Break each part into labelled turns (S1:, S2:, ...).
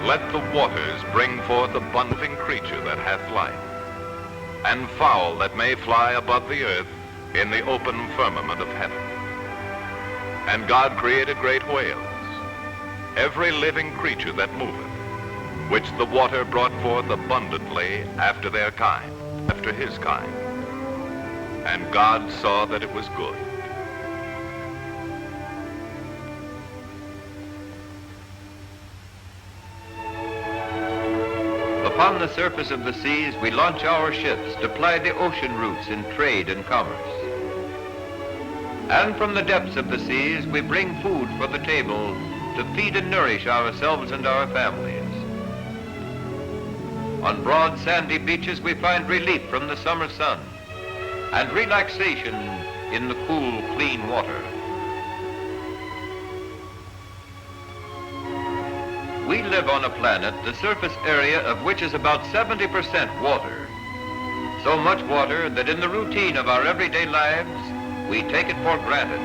S1: Let the waters bring forth abundant creature that hath life, and fowl that may fly above the earth in the open firmament of heaven. And God created great whales, every living creature that moveth, which the water brought forth abundantly after their kind, after his kind. And God saw that it was good.
S2: Upon the surface of the seas, we launch our ships to ply the ocean routes in trade and commerce. And from the depths of the seas, we bring food for the table to feed and nourish ourselves and our families. On broad sandy beaches, we find relief from the summer sun and relaxation in the cool, clean water. We live on a planet, the surface area of which is about 70% water. So much water that in the routine of our everyday lives, we take it for granted.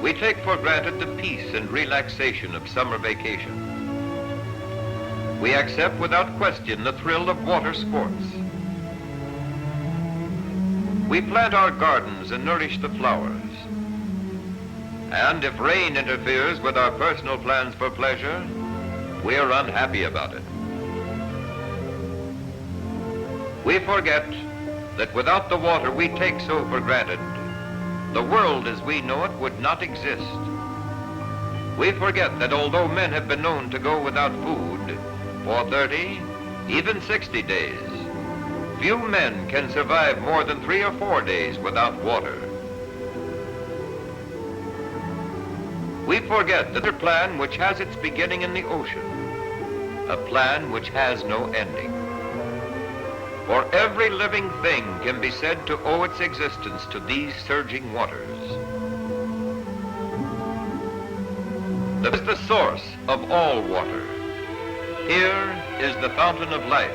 S2: We take for granted the peace and relaxation of summer vacation. We accept without question the thrill of water sports. We plant our gardens and nourish the flowers. And if rain interferes with our personal plans for pleasure, we are unhappy about it. We forget that without the water we take so for granted, the world as we know it would not exist. We forget that although men have been known to go without food for 30, even 60 days, few men can survive more than 3 or 4 days without water. We forget that a plan which has its beginning in the ocean, a plan which has no ending. For every living thing can be said to owe its existence to these surging waters. This is the source of all water. Here is the fountain of life.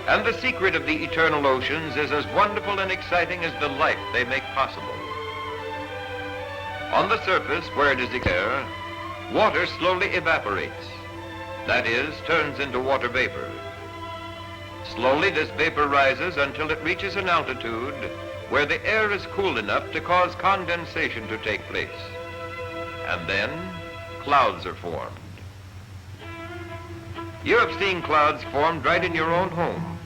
S2: And the secret of the eternal oceans is as wonderful and exciting as the life they make possible. On the surface, where it is air, water slowly evaporates. That is, turns into water vapor. Slowly this vapor rises until it reaches an altitude where the air is cool enough to cause condensation to take place. And then clouds are formed. You have seen clouds formed right in your own home.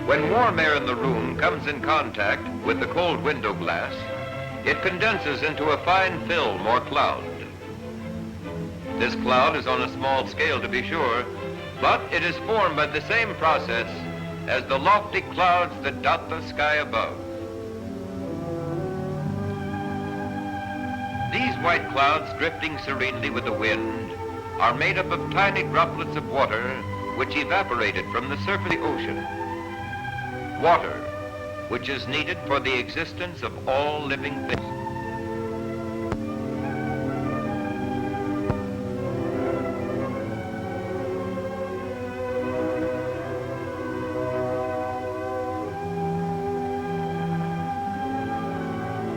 S2: When warm air in the room comes in contact with the cold window glass, it condenses into a fine film or cloud. This cloud is on a small scale to be sure, but it is formed by the same process as the lofty clouds that dot the sky above. These white clouds drifting serenely with the wind are made up of tiny droplets of water which evaporated from the surface of the ocean. Water, which is needed for the existence of all living things.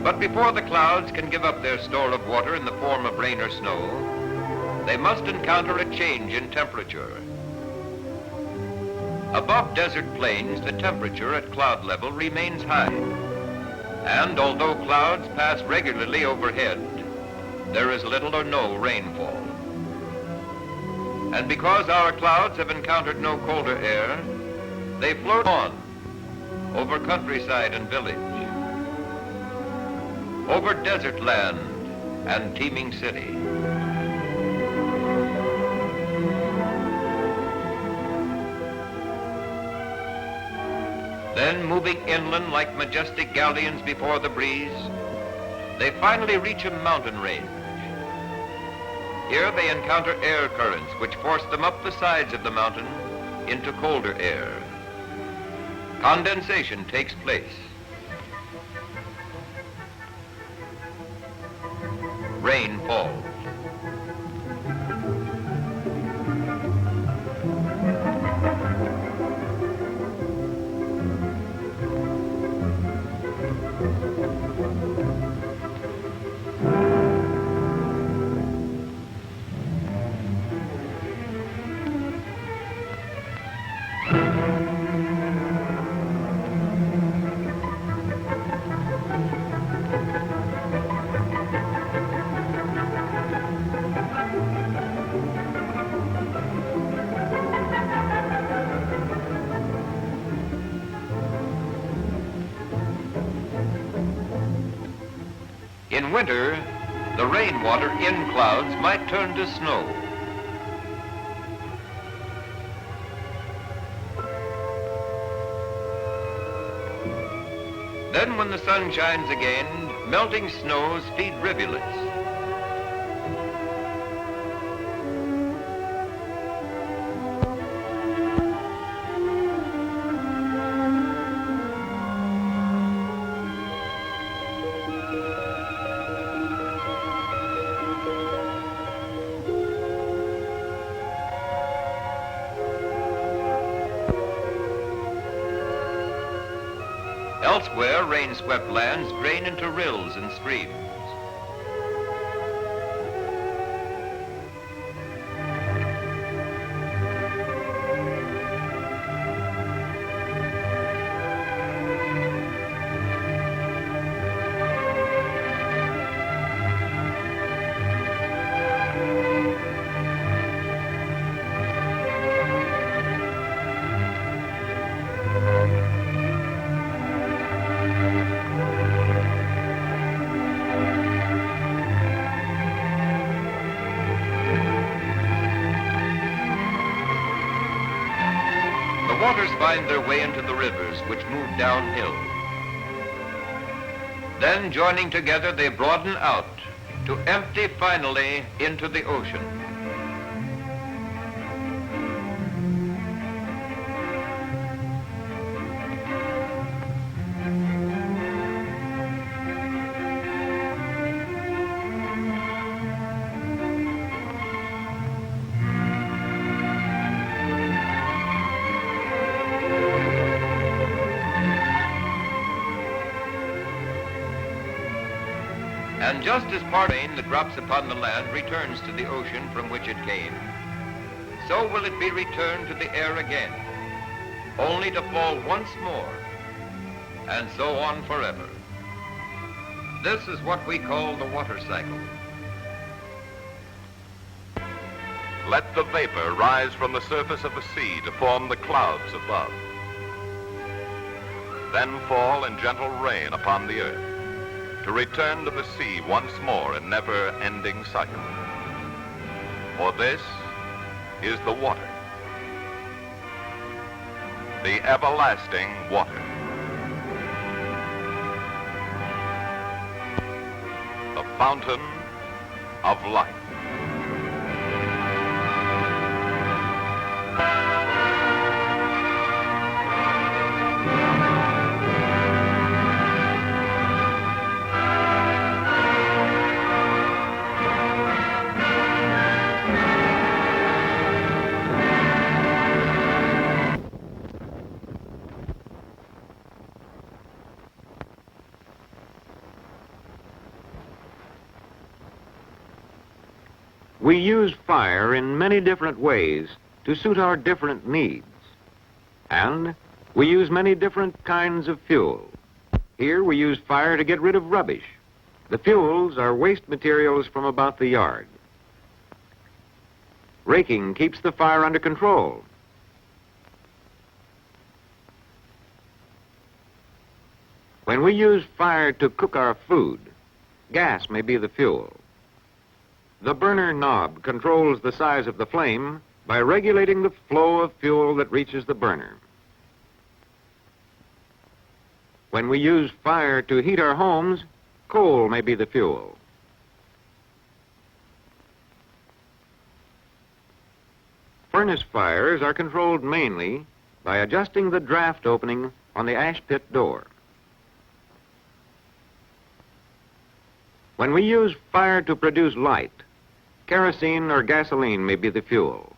S2: But before the clouds can give up their store of water in the form of rain or snow, they must encounter a change in temperature. Above desert plains, the temperature at cloud level remains high. And although clouds pass regularly overhead, there is little or no rainfall. And because our clouds have encountered no colder air, they float on over countryside and village, over desert land and teeming city. Then, moving inland like majestic galleons before the breeze, they finally reach a mountain range. Here they encounter air currents which force them up the sides of the mountain into colder air. Condensation takes place. Rain falls. In winter, the rainwater in clouds might turn to snow. Then when the sun shines again, melting snows feed rivulets. Elsewhere, rain-swept lands drain into rills and streams. Waters find their way into the rivers, which move downhill. Then, joining together, they broaden out to empty finally into the ocean. And just as part rain that drops upon the land returns to the ocean from which it came, so will it be returned to the air again, only to fall once more, and so on forever. This is what we call the water cycle.
S1: Let the vapor rise from the surface of the sea to form the clouds above. Then fall in gentle rain upon the earth, to return to the sea once more in never-ending cycle. For this is the water, the everlasting water, the fountain of life.
S3: We use fire in many different ways to suit our different needs. And we use many different kinds of fuel. Here we use fire to get rid of rubbish. The fuels are waste materials from about the yard. Raking keeps the fire under control. When we use fire to cook our food, gas may be the fuel. The burner knob controls the size of the flame by regulating the flow of fuel that reaches the burner. When we use fire to heat our homes, coal may be the fuel. Furnace fires are controlled mainly by adjusting the draft opening on the ash pit door. When we use fire to produce light, kerosene or gasoline may be the fuel.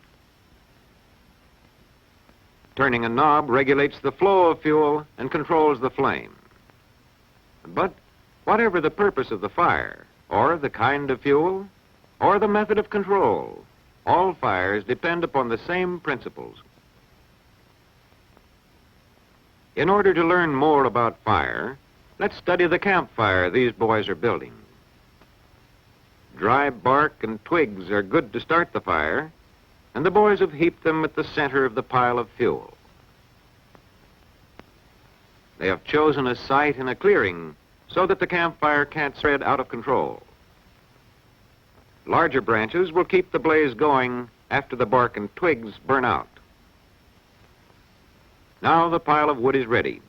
S3: Turning a knob regulates the flow of fuel and controls the flame. But whatever the purpose of the fire, or the kind of fuel, or the method of control, all fires depend upon the same principles. In order to learn more about fire, let's study the campfire these boys are building. Dry bark and twigs are good to start the fire, and the boys have heaped them at the center of the pile of fuel. They have chosen a site in a clearing so that the campfire can't spread out of control. Larger branches will keep the blaze going after the bark and twigs burn out. Now the pile of wood is ready.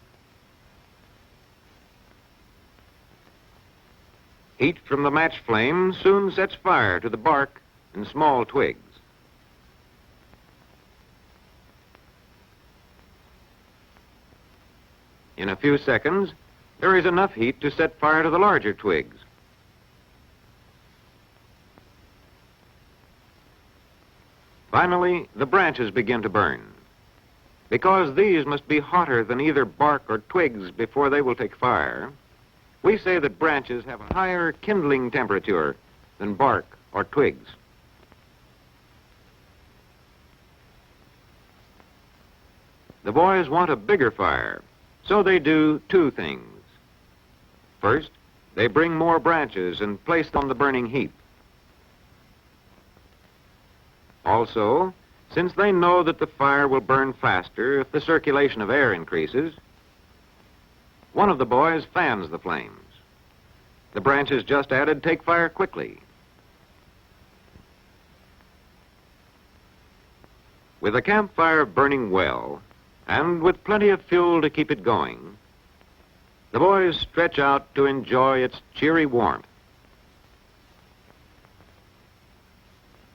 S3: Heat from the match flame soon sets fire to the bark and small twigs. In a few seconds, there is enough heat to set fire to the larger twigs. Finally, the branches begin to burn. Because these must be hotter than either bark or twigs before they will take fire, we say that branches have a higher kindling temperature than bark or twigs. The boys want a bigger fire, so they do two things. First, they bring more branches and place them on the burning heap. Also, since they know that the fire will burn faster if the circulation of air increases, one of the boys fans the flames. The branches just added take fire quickly. With the campfire burning well, and with plenty of fuel to keep it going, the boys stretch out to enjoy its cheery warmth.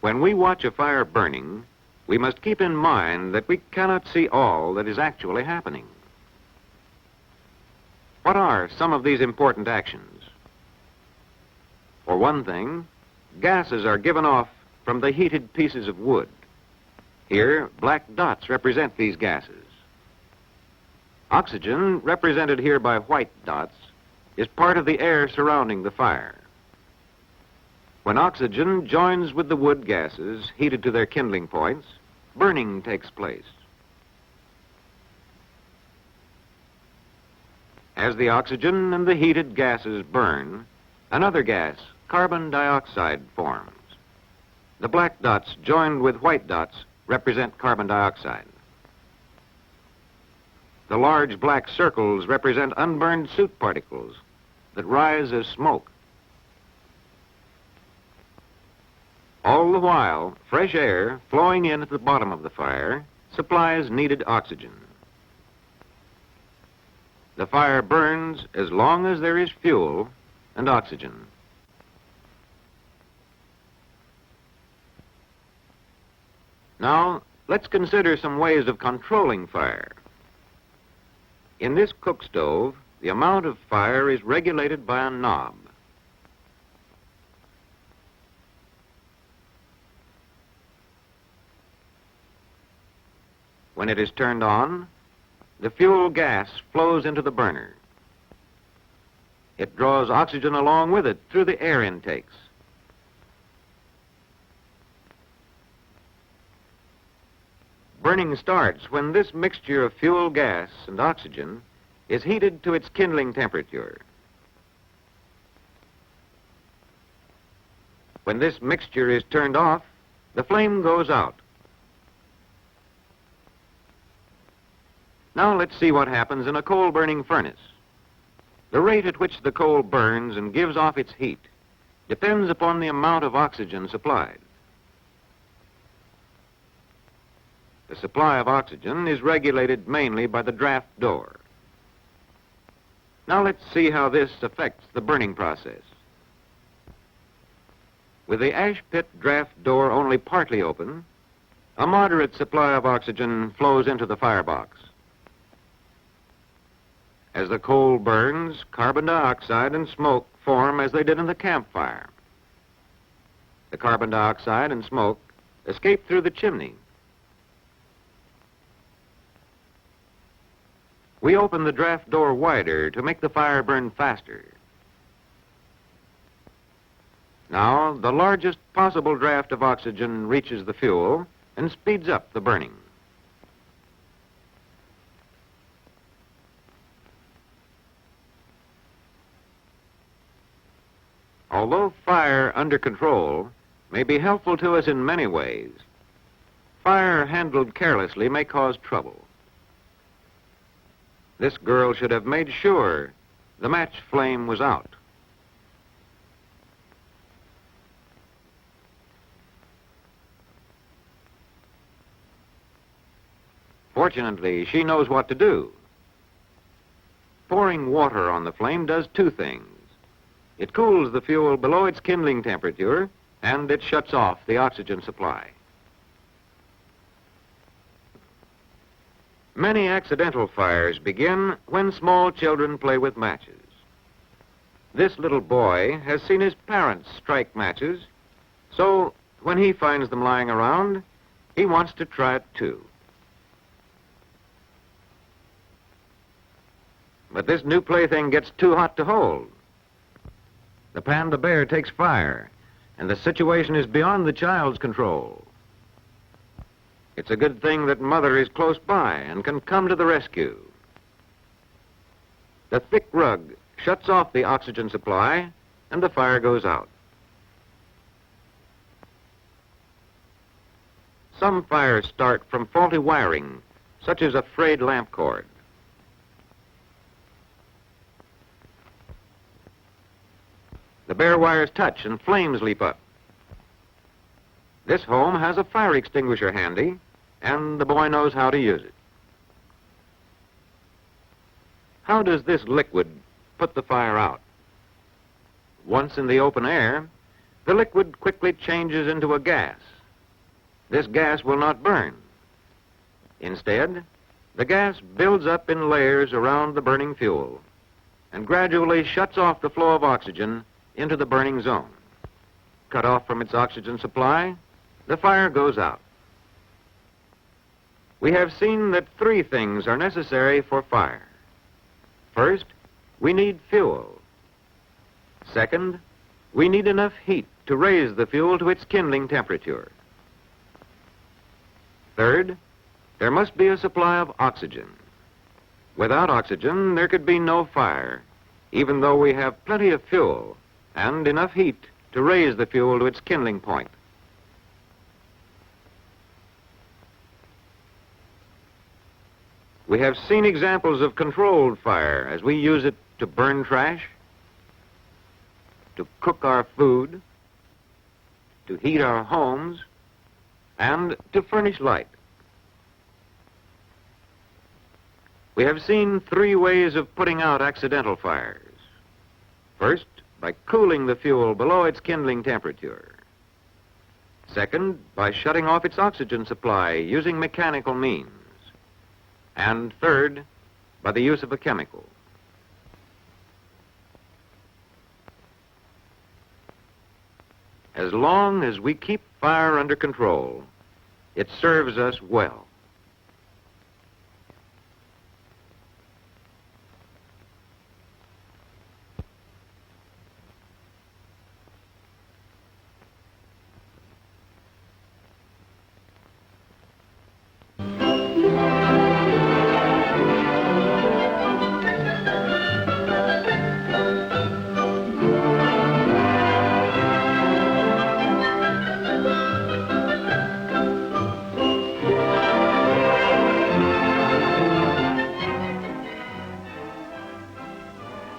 S3: When we watch a fire burning, we must keep in mind that we cannot see all that is actually happening. What are some of these important actions? For one thing, gases are given off from the heated pieces of wood. Here, black dots represent these gases. Oxygen, represented here by white dots, is part of the air surrounding the fire. When oxygen joins with the wood gases heated to their kindling points, burning takes place. As the oxygen and the heated gases burn, another gas, carbon dioxide, forms. The black dots joined with white dots represent carbon dioxide. The large black circles represent unburned soot particles that rise as smoke. All the while, fresh air flowing in at the bottom of the fire supplies needed oxygen. The fire burns as long as there is fuel and oxygen. Now, let's consider some ways of controlling fire. In this cook stove, the amount of fire is regulated by a knob. When it is turned on, the fuel gas flows into the burner. It draws oxygen along with it through the air intakes. Burning starts when this mixture of fuel gas and oxygen is heated to its kindling temperature. When this mixture is turned off, the flame goes out. Now let's see what happens in a coal-burning furnace. The rate at which the coal burns and gives off its heat depends upon the amount of oxygen supplied. The supply of oxygen is regulated mainly by the draft door. Now let's see how this affects the burning process. With the ash pit draft door only partly open, a moderate supply of oxygen flows into the firebox. As the coal burns, carbon dioxide and smoke form as they did in the campfire. The carbon dioxide and smoke escape through the chimney. We open the draft door wider to make the fire burn faster. Now, the largest possible draft of oxygen reaches the fuel and speeds up the burning. Although fire under control may be helpful to us in many ways, fire handled carelessly may cause trouble. This girl should have made sure the match flame was out. Fortunately, she knows what to do. Pouring water on the flame does two things. It cools the fuel below its kindling temperature, and it shuts off the oxygen supply. Many accidental fires begin when small children play with matches. This little boy has seen his parents strike matches, so when he finds them lying around, he wants to try it too. But this new plaything gets too hot to hold. The panda bear takes fire, and the situation is beyond the child's control. It's a good thing that Mother is close by and can come to the rescue. The thick rug shuts off the oxygen supply, and the fire goes out. Some fires start from faulty wiring, such as a frayed lamp cord. The bare wires touch and flames leap up. This home has a fire extinguisher handy, and the boy knows how to use it. How does this liquid put the fire out? Once in the open air, the liquid quickly changes into a gas. This gas will not burn. Instead, the gas builds up in layers around the burning fuel and gradually shuts off the flow of oxygen into the burning zone. Cut off from its oxygen supply, the fire goes out. We have seen that three things are necessary for fire. First, we need fuel. Second, we need enough heat to raise the fuel to its kindling temperature. Third, there must be a supply of oxygen. Without oxygen, there could be no fire, even though we have plenty of fuel and enough heat to raise the fuel to its kindling point. We have seen examples of controlled fire as we use it to burn trash, to cook our food, to heat our homes, and to furnish light. We have seen three ways of putting out accidental fires. First, by cooling the fuel below its kindling temperature. Second, by shutting off its oxygen supply using mechanical means. And third, by the use of a chemical. As long as we keep fire under control, it serves us well.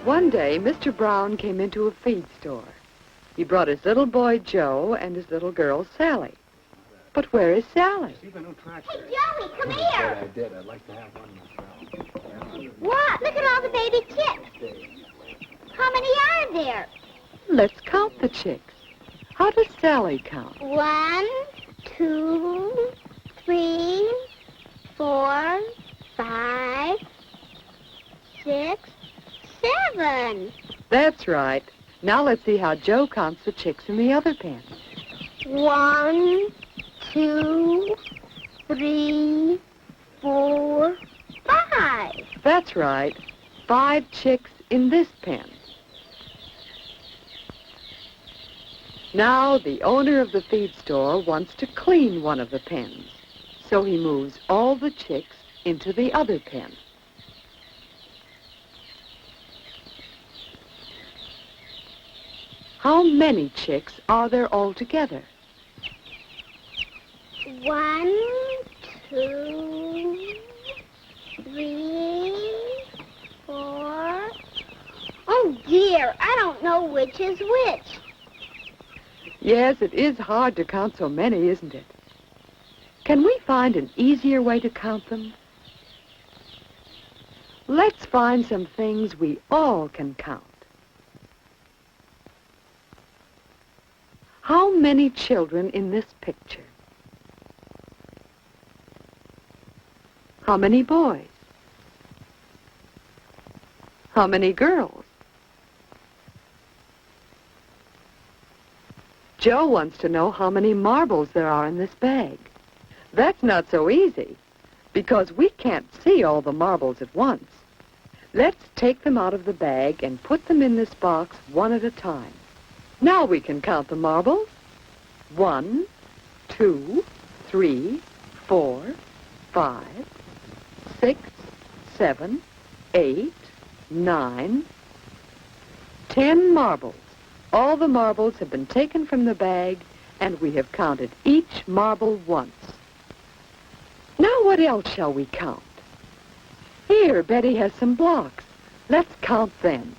S4: One day, Mr. Brown came into a feed store. He brought his little boy, Joe, and his little girl, Sally. But where is Sally?
S5: Hey, Joey, come here.
S6: I did. I'd like to have one myself.
S5: What? Look at all the baby chicks. How many are there?
S4: Let's count the chicks. How does Sally count?
S5: 1, 2, 3, 4, 5, 6, 7.
S4: That's right. Now let's see how Joe counts the chicks in the other pen.
S5: 1, 2, 3, 4, 5.
S4: That's right. 5 chicks in this pen. Now the owner of the feed store wants to clean one of the pens, so he moves all the chicks into the other pen. How many chicks are there altogether?
S5: 1, 2, 3, 4, dear, I don't know which is which.
S4: Yes, it is hard to count so many, isn't it? Can we find an easier way to count them? Let's find some things we all can count. How many children in this picture? How many boys? How many girls? Joe wants to know how many marbles there are in this bag. That's not so easy, because we can't see all the marbles at once. Let's take them out of the bag and put them in this box one at a time. Now we can count the marbles. 1, 2, 3, 4, 5, 6, 7, 8, 9, 10 marbles. All the marbles have been taken from the bag, and we have counted each marble once. Now what else shall we count? Here, Betty has some blocks. Let's count them.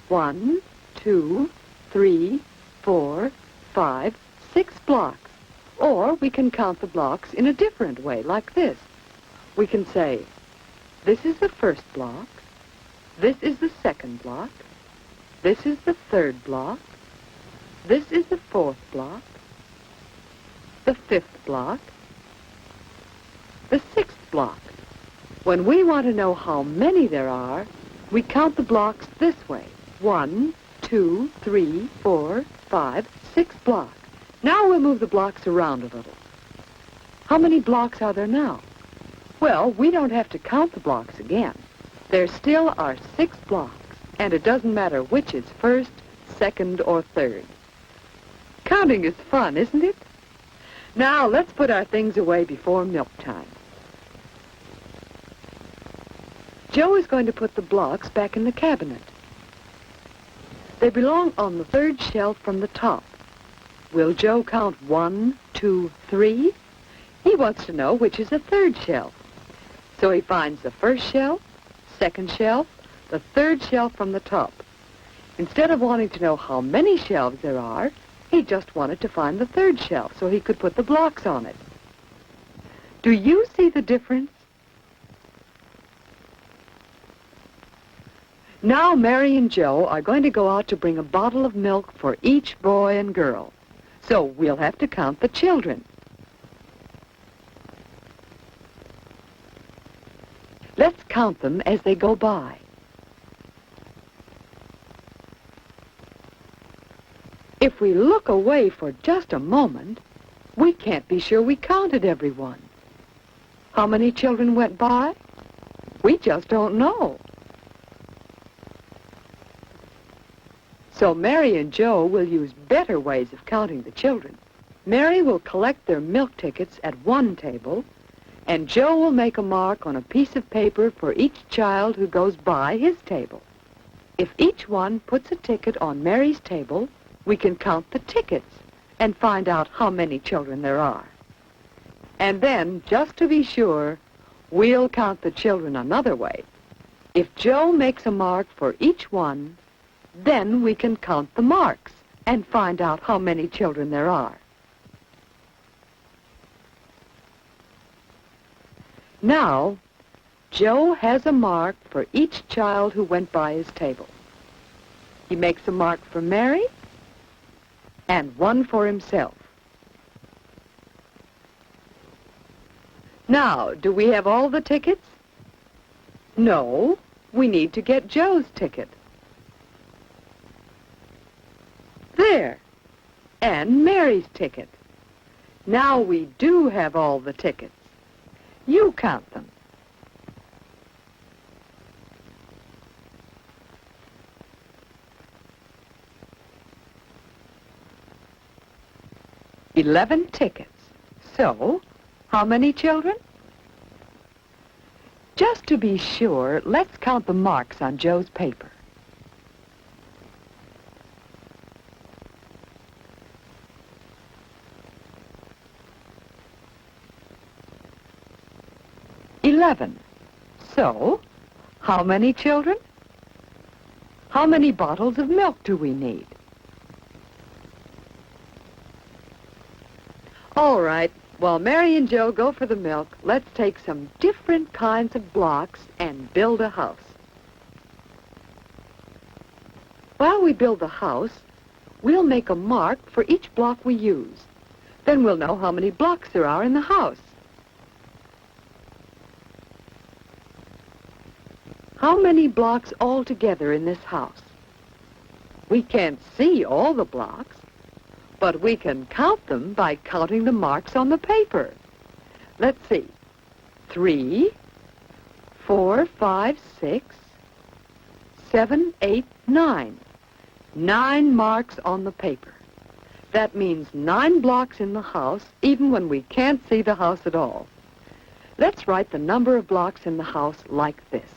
S4: 1, 2, 3, 4, 5, 6 blocks. Or we can count the blocks in a different way, like this. We can say, this is the first block, this is the second block, this is the third block, this is the fourth block, the fifth block, the sixth block. When we want to know how many there are, we count the blocks this way. 1, 2, 3, 4, 5, 6 blocks. Now we'll move the blocks around a little. How many blocks are there now? Well, we don't have to count the blocks again. There still are 6 blocks, and it doesn't matter which is first, second, or third. Counting is fun, isn't it? Now, let's put our things away before milk time. Joe is going to put the blocks back in the cabinet. They belong on the third shelf from the top. Will Joe count 1, 2, 3? He wants to know which is the third shelf. So he finds the first shelf, second shelf, the third shelf from the top. Instead of wanting to know how many shelves there are, he just wanted to find the third shelf so he could put the blocks on it. Do you see the difference? Now Mary and Joe are going to go out to bring a bottle of milk for each boy and girl. So we'll have to count the children. Let's count them as they go by. If we look away for just a moment, we can't be sure we counted everyone. How many children went by? We just don't know. So Mary and Joe will use better ways of counting the children. Mary will collect their milk tickets at one table, and Joe will make a mark on a piece of paper for each child who goes by his table. If each one puts a ticket on Mary's table, we can count the tickets and find out how many children there are. And then, just to be sure, we'll count the children another way. If Joe makes a mark for each one, then we can count the marks and find out how many children there are. Now, Joe has a mark for each child who went by his table. He makes a mark for Mary and one for himself. Now, do we have all the tickets? No, we need to get Joe's ticket. There, and Mary's ticket. Now we do have all the tickets. You count them. $11 tickets. So, how many children? Just to be sure, let's count the marks on Joe's paper. $11. So, how many children? How many bottles of milk do we need? All right, while Mary and Joe go for the milk, let's take some different kinds of blocks and build a house. While we build the house, we'll make a mark for each block we use. Then we'll know how many blocks there are in the house. How many blocks altogether in this house? We can't see all the blocks, but we can count them by counting the marks on the paper. Let's see. 3, 4, 5, 6, 7, 8, 9. 9 marks on the paper. That means 9 blocks in the house, even when we can't see the house at all. Let's write the number of blocks in the house like this.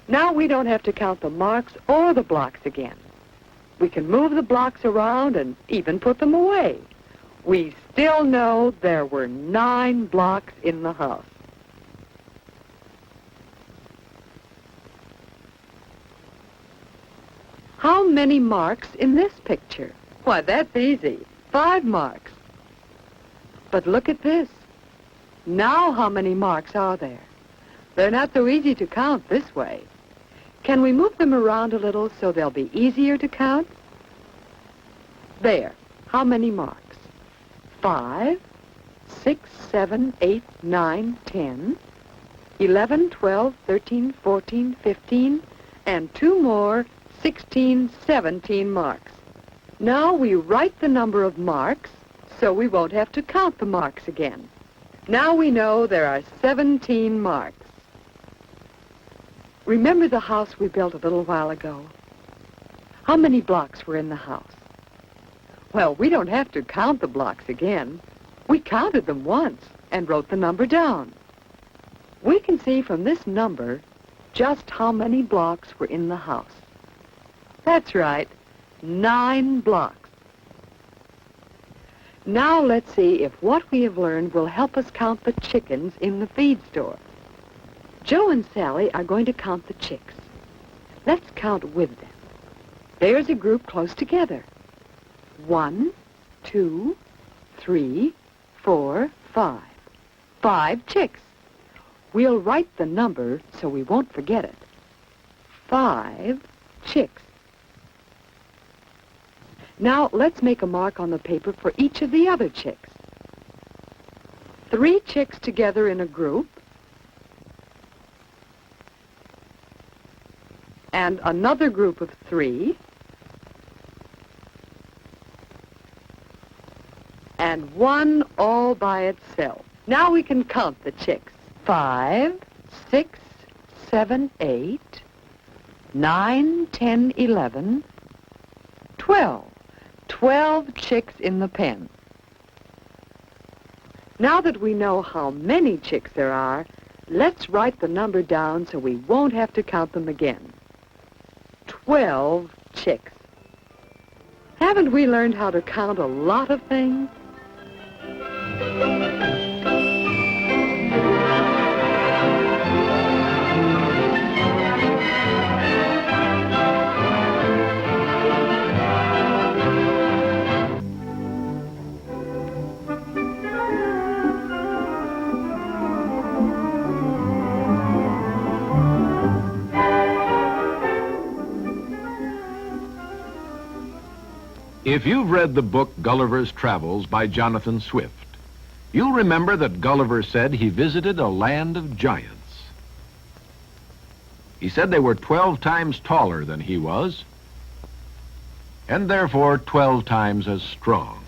S4: Now we don't have to count the marks or the blocks again. We can move the blocks around and even put them away. We still know there were 9 blocks in the house. How many marks in this picture? Why, that's easy. 5 marks. But look at this. Now how many marks are there? They're not so easy to count this way. Can we move them around a little so they'll be easier to count? There. How many marks? 5, 6, 7, 8, 9, 10, 11, 12, 13, 14, 15, and 2 more, 16, 17 marks. Now we write the number of marks so we won't have to count the marks again. Now we know there are 17 marks. Remember the house we built a little while ago? How many blocks were in the house? Well, we don't have to count the blocks again. We counted them once and wrote the number down. We can see from this number just how many blocks were in the house. That's right, 9 blocks. Now let's see if what we have learned will help us count the chickens in the feed store. Joe and Sally are going to count the chicks. Let's count with them. There's a group close together. 1, 2, 3, 4, 5. 5 chicks. We'll write the number so we won't forget it. 5 chicks. Now let's make a mark on the paper for each of the other chicks. 3 chicks together in a group, and another group of 3, and 1 all by itself. Now we can count the chicks. 5, 6, 7, 8, 9, 10, 11, 12. 12 chicks in the pen. Now that we know how many chicks there are, let's write the number down so we won't have to count them again. 12 chicks. Haven't we learned how to count a lot of things?
S7: If you've read the book Gulliver's Travels by Jonathan Swift, you'll remember that Gulliver said he visited a land of giants. He said they were 12 times taller than he was, and therefore 12 times as strong.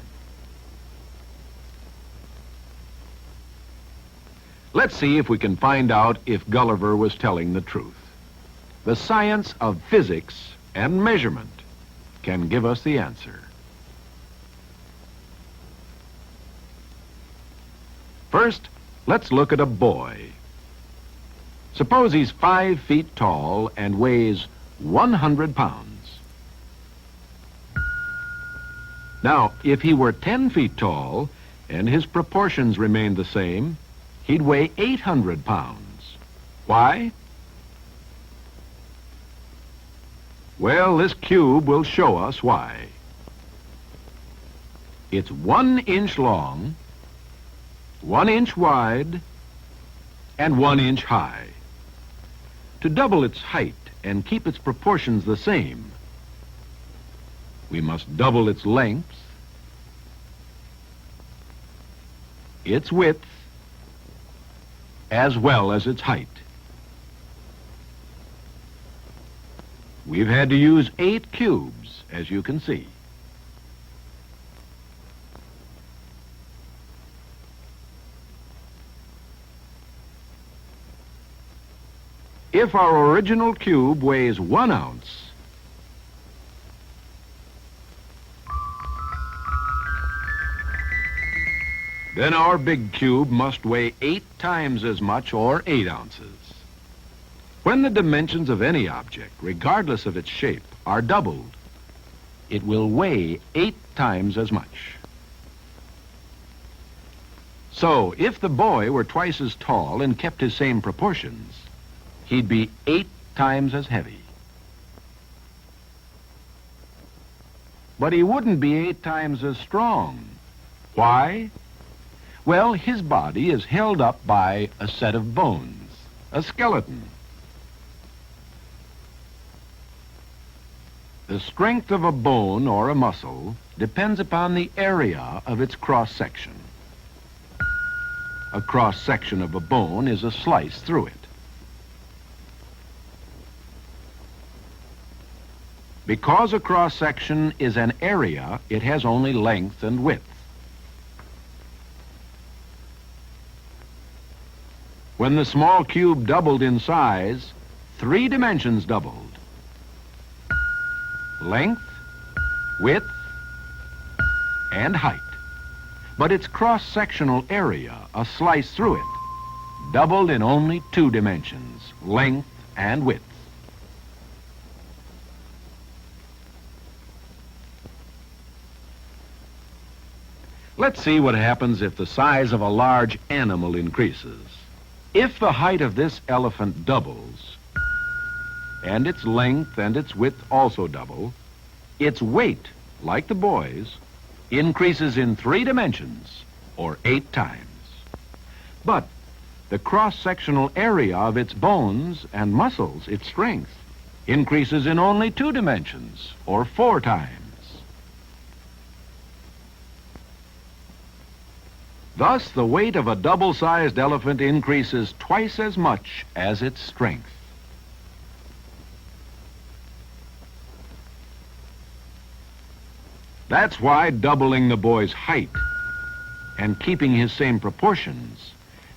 S7: Let's see if we can find out if Gulliver was telling the truth. The science of physics and measurement can give us the answer. First, let's look at a boy. Suppose he's 5 feet tall and weighs 100 pounds. Now, if he were 10 feet tall and his proportions remained the same, he'd weigh 800 pounds. Why? Well, this cube will show us why. It's 1 inch long, 1 inch wide, and 1 inch high. To double its height and keep its proportions the same, we must double its length, its width, as well as its height. We've had to use 8 cubes, as you can see. If our original cube weighs 1 ounce, then our big cube must weigh 8 times as much, or 8 ounces. When the dimensions of any object, regardless of its shape, are doubled, it will weigh 8 times as much. So, if the boy were twice as tall and kept his same proportions, he'd be 8 times as heavy. But he wouldn't be 8 times as strong. Why? Well, his body is held up by a set of bones, a skeleton. The strength of a bone or a muscle depends upon the area of its cross-section. A cross-section of a bone is a slice through it. Because a cross-section is an area, it has only length and width. When the small cube doubled in size, 3 dimensions doubled. Length, width, and height. But its cross-sectional area, a slice through it, doubled in only 2 dimensions, length and width. Let's see what happens if the size of a large animal increases. If the height of this elephant doubles, and its length and its width also double, its weight, like the boy's, increases in 3 dimensions, or 8 times. But the cross-sectional area of its bones and muscles, its strength, increases in only 2 dimensions, or 4 times. Thus, the weight of a double-sized elephant increases twice as much as its strength. That's why doubling the boy's height and keeping his same proportions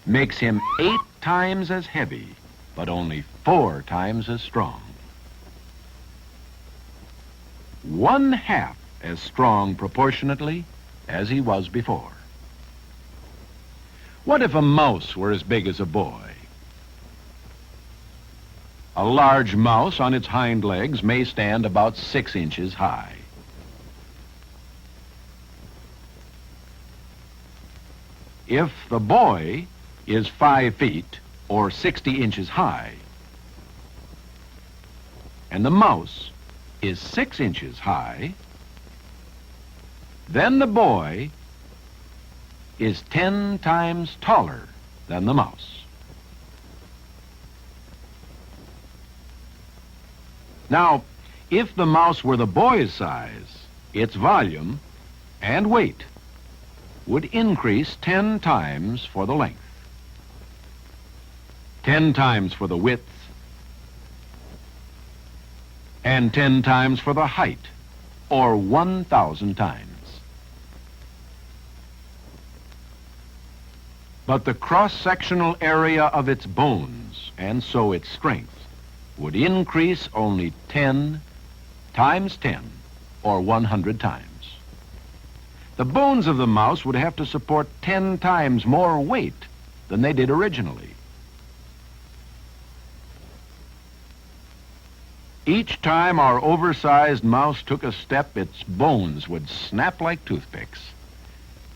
S7: makes him 8 times as heavy, but only 4 times as strong. 1/2 as strong proportionately as he was before. What if a mouse were as big as a boy? A large mouse on its hind legs may stand about 6 inches high. If the boy is 5 feet or 60 inches high, and the mouse is 6 inches high, then the boy is 10 times taller than the mouse. Now, if the mouse were the boy's size, its volume and weight would increase 10 times for the length, 10 times for the width, and 10 times for the height, or 1,000 times. But the cross-sectional area of its bones, and so its strength, would increase only 10 times 10, or 100 times. The bones of the mouse would have to support 10 times more weight than they did originally. Each time our oversized mouse took a step, its bones would snap like toothpicks.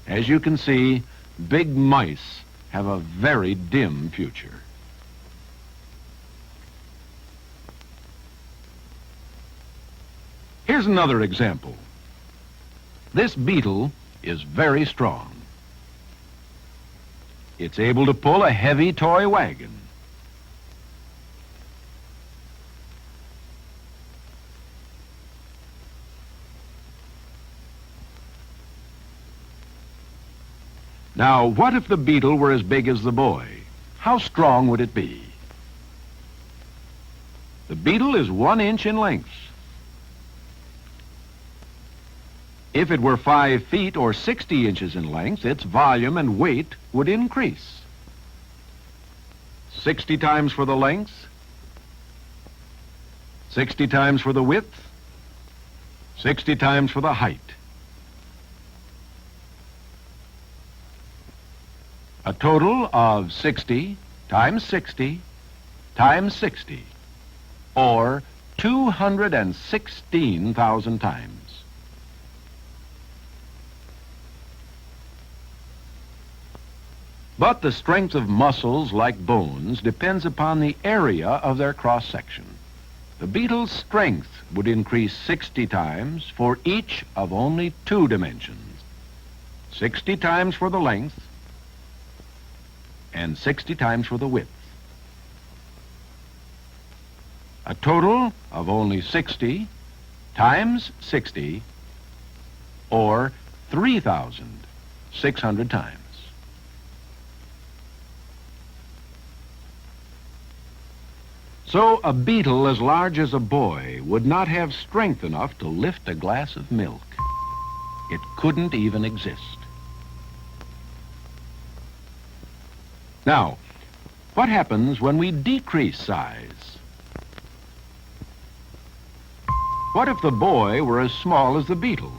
S7: As you can see, big mice have a very dim future. Here's another example. This beetle is very strong. It's able to pull a heavy toy wagon. Now, what if the beetle were as big as the boy? How strong would it be? The beetle is 1 inch in length. If it were 5 feet or 60 inches in length, its volume and weight would increase. 60 times for the length, 60 times for the width, 60 times for the height. A total of 60 times 60 times 60, or 216,000 times. But the strength of muscles, like bones, depends upon the area of their cross-section. The beetle's strength would increase 60 times for each of only 2 dimensions. 60 times for the length and 60 times for the width. A total of only 60 times 60, or 3,600 times. So a beetle as large as a boy would not have strength enough to lift a glass of milk. It couldn't even exist. Now, what happens when we decrease size? What if the boy were as small as the beetle?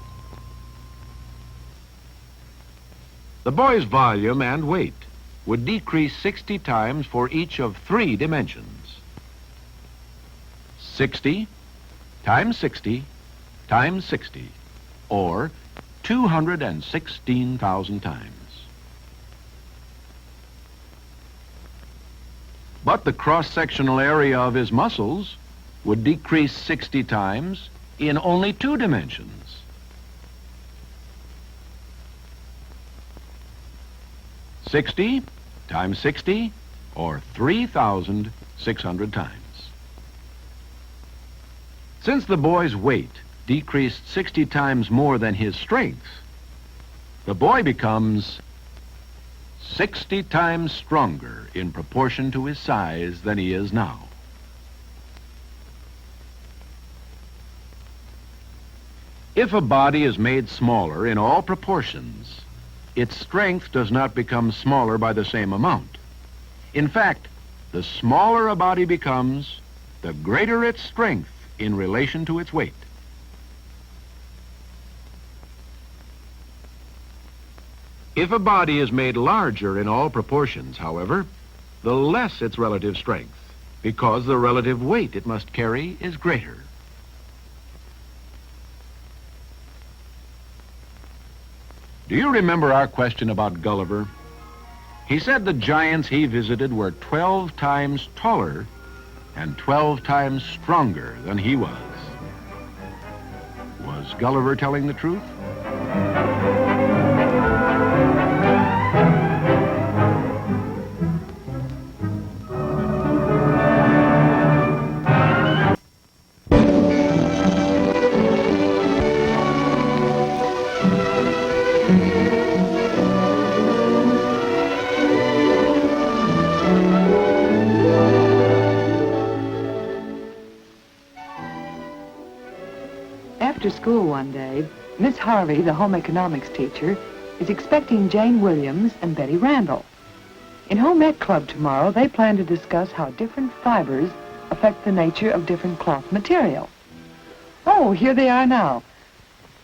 S7: The boy's volume and weight would decrease 60 times for each of 3 dimensions. 60 times 60 times 60, or 216,000 times. But the cross-sectional area of his muscles would decrease 60 times in only 2 dimensions. 60 times 60, or 3,600 times. Since the boy's weight decreased 60 times more than his strength, the boy becomes 60 times stronger in proportion to his size than he is now. If a body is made smaller in all proportions, its strength does not become smaller by the same amount. In fact, the smaller a body becomes, the greater its strength in relation to its weight. If a body is made larger in all proportions, however, the less its relative strength, because the relative weight it must carry is greater. Do you remember our question about Gulliver? He said the giants he visited were 12 times taller and 12 times stronger than he was. Was Gulliver telling the truth?
S4: After school one day, Miss Harvey, the home economics teacher, is expecting Jane Williams and Betty Randall. In Home Ec Club tomorrow, they plan to discuss how different fibers affect the nature of different cloth material. Oh, here they are now.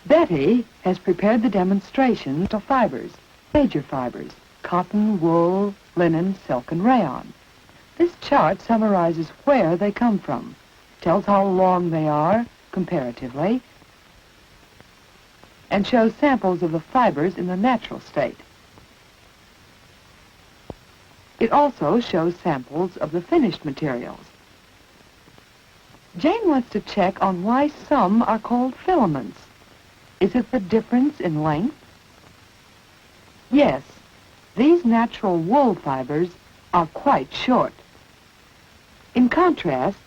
S4: Betty has prepared the demonstration of fibers, major fibers, cotton, wool, linen, silk, and rayon. This chart summarizes where they come from, tells how long they are comparatively, and shows samples of the fibers in the natural state. It also shows samples of the finished materials. Jane wants to check on why some are called filaments. Is it the difference in length? Yes, these natural wool fibers are quite short. In contrast,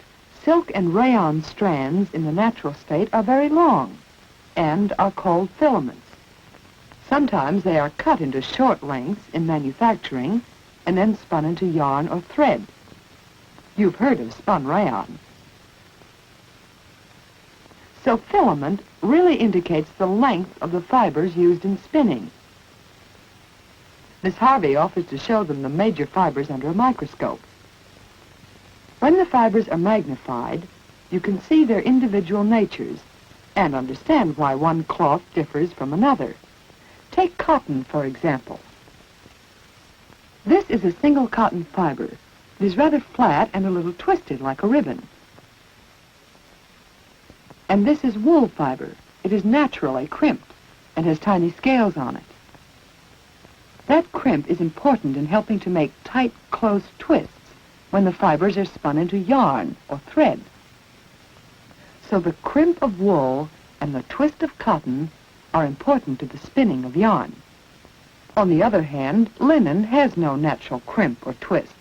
S4: silk and rayon strands in the natural state are very long and are called filaments. Sometimes they are cut into short lengths in manufacturing and then spun into yarn or thread. You've heard of spun rayon. So filament really indicates the length of the fibers used in spinning. Miss Harvey offers to show them the major fibers under a microscope. When the fibers are magnified, you can see their individual natures and understand why one cloth differs from another. Take cotton, for example. This is a single cotton fiber. It is rather flat and a little twisted like a ribbon. And this is wool fiber. It is naturally crimped and has tiny scales on it. That crimp is important in helping to make tight, close twists when the fibers are spun into yarn or thread. So the crimp of wool and the twist of cotton are important to the spinning of yarn. On the other hand, linen has no natural crimp or twist.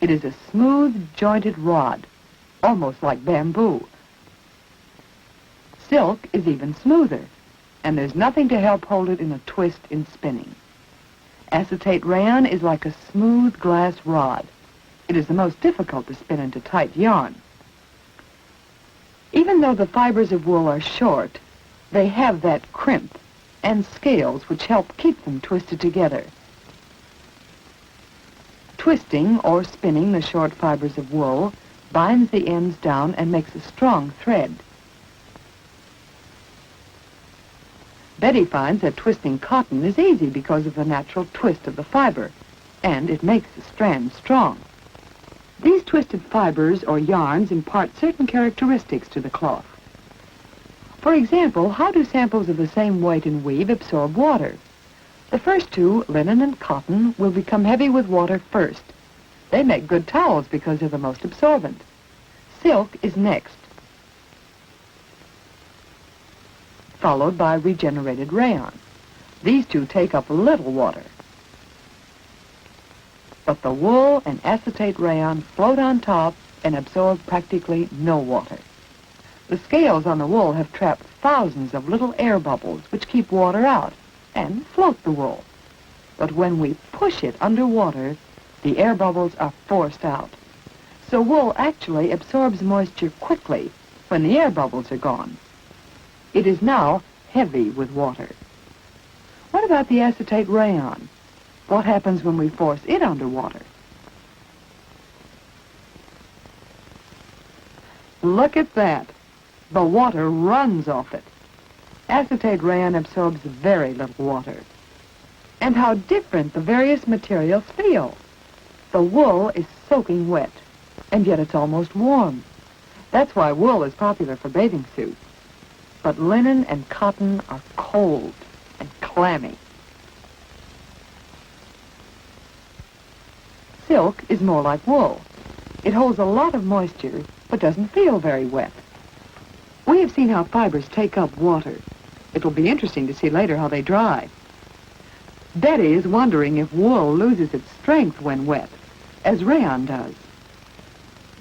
S4: It is a smooth, jointed rod, almost like bamboo. Silk is even smoother, and there's nothing to help hold it in a twist in spinning. Acetate rayon is like a smooth glass rod. It is the most difficult to spin into tight yarn. Even though the fibers of wool are short, they have that crimp and scales which help keep them twisted together. Twisting or spinning the short fibers of wool binds the ends down and makes a strong thread. Betty finds that twisting cotton is easy because of the natural twist of the fiber, and it makes the strand strong. These twisted fibers or yarns impart certain characteristics to the cloth. For example, how do samples of the same weight and weave absorb water? The first two, linen and cotton, will become heavy with water first. They make good towels because they're the most absorbent. Silk is next, followed by regenerated rayon. These two take up little water. But the wool and acetate rayon float on top and absorb practically no water. The scales on the wool have trapped thousands of little air bubbles which keep water out and float the wool. But when we push it underwater, the air bubbles are forced out. So wool actually absorbs moisture quickly when the air bubbles are gone. It is now heavy with water. What about the acetate rayon? What happens when we force it underwater? Look at that. The water runs off it. Acetate rayon absorbs very little water. And how different the various materials feel. The wool is soaking wet, and yet it's almost warm. That's why wool is popular for bathing suits. But linen and cotton are cold and clammy. Silk is more like wool. It holds a lot of moisture, but doesn't feel very wet. We have seen how fibers take up water. It'll be interesting to see later how they dry. Betty is wondering if wool loses its strength when wet, as rayon does.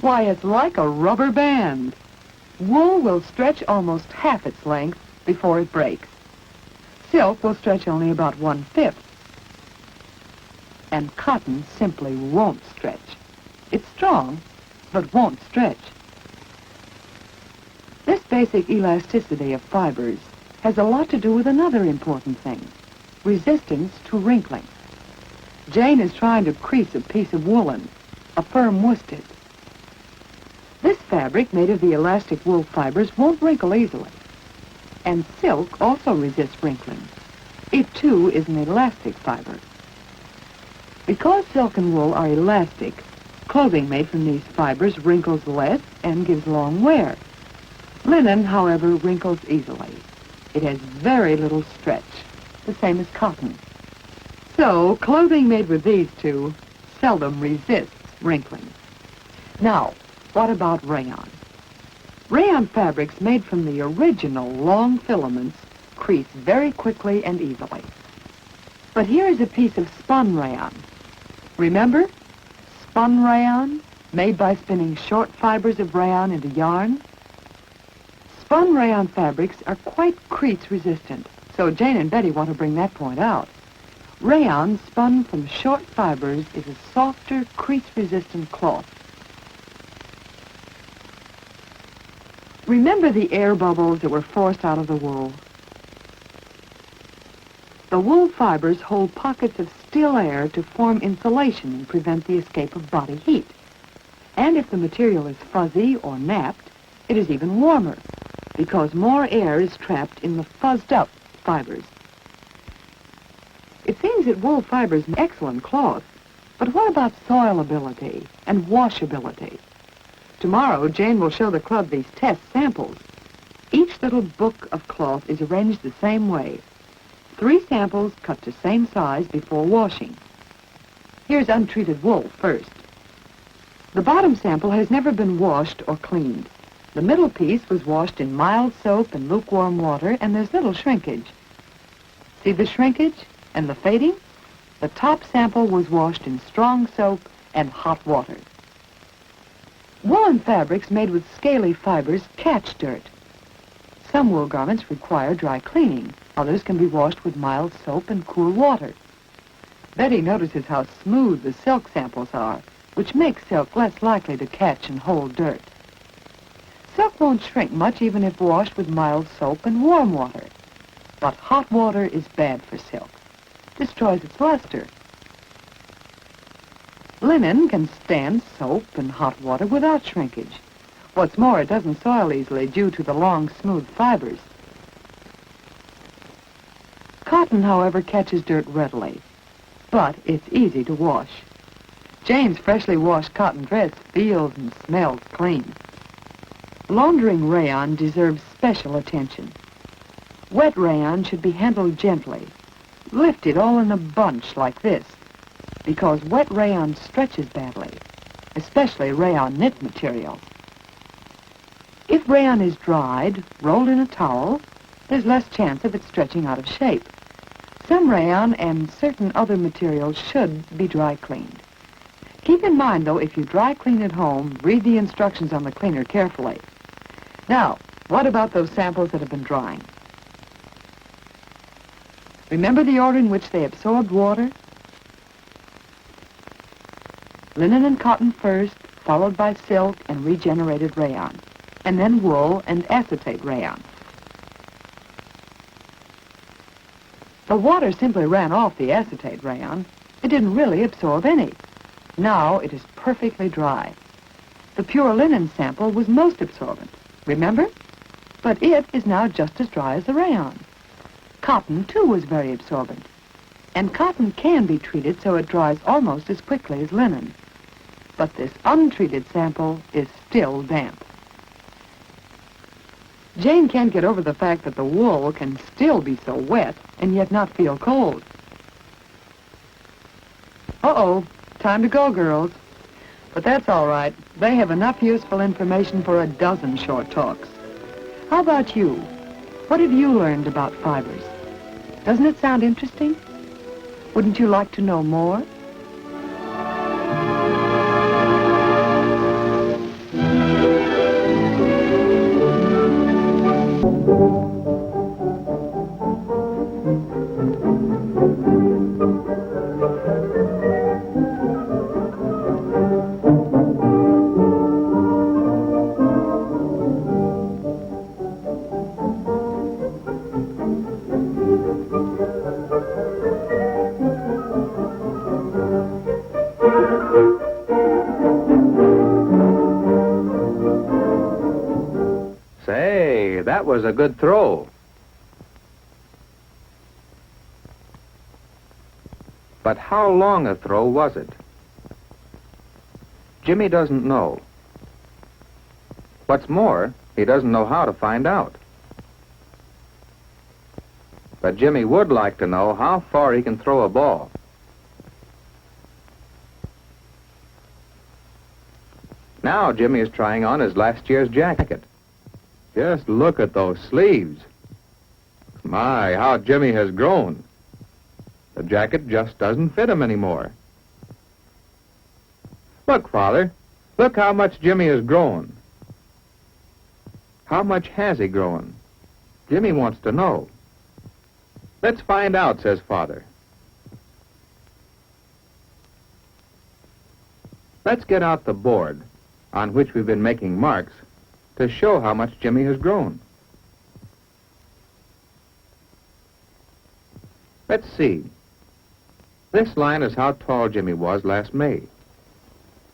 S4: Why, it's like a rubber band. Wool will stretch almost half its length before it breaks. Silk will stretch only about 1/5. And cotton simply won't stretch. It's strong, but won't stretch. This basic elasticity of fibers has a lot to do with another important thing, resistance to wrinkling. Jane is trying to crease a piece of woolen, a firm worsted. This fabric, made of the elastic wool fibers, won't wrinkle easily. And silk also resists wrinkling. It, too, is an elastic fiber. Because silk and wool are elastic, clothing made from these fibers wrinkles less and gives long wear. Linen, however, wrinkles easily. It has very little stretch, the same as cotton. So, clothing made with these two seldom resists wrinkling. Now, what about rayon? Rayon fabrics made from the original long filaments crease very quickly and easily. But here is a piece of spun rayon. Remember? Spun rayon, made by spinning short fibers of rayon into yarn. Spun rayon fabrics are quite crease resistant, so Jane and Betty want to bring that point out. Rayon spun from short fibers is a softer, crease-resistant cloth. Remember the air bubbles that were forced out of the wool? The wool fibers hold pockets of still air to form insulation and prevent the escape of body heat. And if the material is fuzzy or napped, it is even warmer, because more air is trapped in the fuzzed-up fibers. It seems that wool fibers make excellent cloth, but what about soilability and washability? Tomorrow, Jane will show the club these test samples. Each little book of cloth is arranged the same way. 3 samples cut to same size before washing. Here's untreated wool first. The bottom sample has never been washed or cleaned. The middle piece was washed in mild soap and lukewarm water, and there's little shrinkage. See the shrinkage and the fading? The top sample was washed in strong soap and hot water. Woolen fabrics made with scaly fibers catch dirt. Some wool garments require dry cleaning. Others can be washed with mild soap and cool water. Betty notices how smooth the silk samples are, which makes silk less likely to catch and hold dirt. Silk won't shrink much even if washed with mild soap and warm water. But hot water is bad for silk. Destroys its luster. Linen can stand soap and hot water without shrinkage. What's more, it doesn't soil easily due to the long, smooth fibers. Cotton, however, catches dirt readily, but it's easy to wash. Jane's freshly washed cotton dress feels and smells clean. Laundering rayon deserves special attention. Wet rayon should be handled gently. Lift it all in a bunch like this, because wet rayon stretches badly, especially rayon knit material. If rayon is dried, rolled in a towel, there's less chance of it stretching out of shape. Some rayon and certain other materials should be dry cleaned. Keep in mind, though, if you dry clean at home, read the instructions on the cleaner carefully. Now, what about those samples that have been drying? Remember the order in which they absorbed water? Linen and cotton first, followed by silk and regenerated rayon, and then wool and acetate rayon. The water simply ran off the acetate rayon. It didn't really absorb any. Now it is perfectly dry. The pure linen sample was most absorbent, remember? But it is now just as dry as the rayon. Cotton, too, was very absorbent. And cotton can be treated so it dries almost as quickly as linen. But this untreated sample is still damp. Jane can't get over the fact that the wool can still be so wet and yet not feel cold. Uh-oh, time to go, girls. But that's all right. They have enough useful information for a dozen short talks. How about you? What have you learned about fibers? Doesn't it sound interesting? Wouldn't you like to know more?
S3: Say, that was a good throw. But how long a throw was it? Jimmy doesn't know. What's more, he doesn't know how to find out. But Jimmy would like to know how far he can throw a ball. Now Jimmy is trying on his last year's jacket.
S8: Just look at those sleeves. My, how Jimmy has grown. The jacket just doesn't fit him anymore. Look, Father. Look how much Jimmy has grown. How much has he grown? Jimmy wants to know. Let's find out, says Father. Let's get out the board on which we've been making marks to show how much Jimmy has grown. Let's see. This line is how tall Jimmy was last May.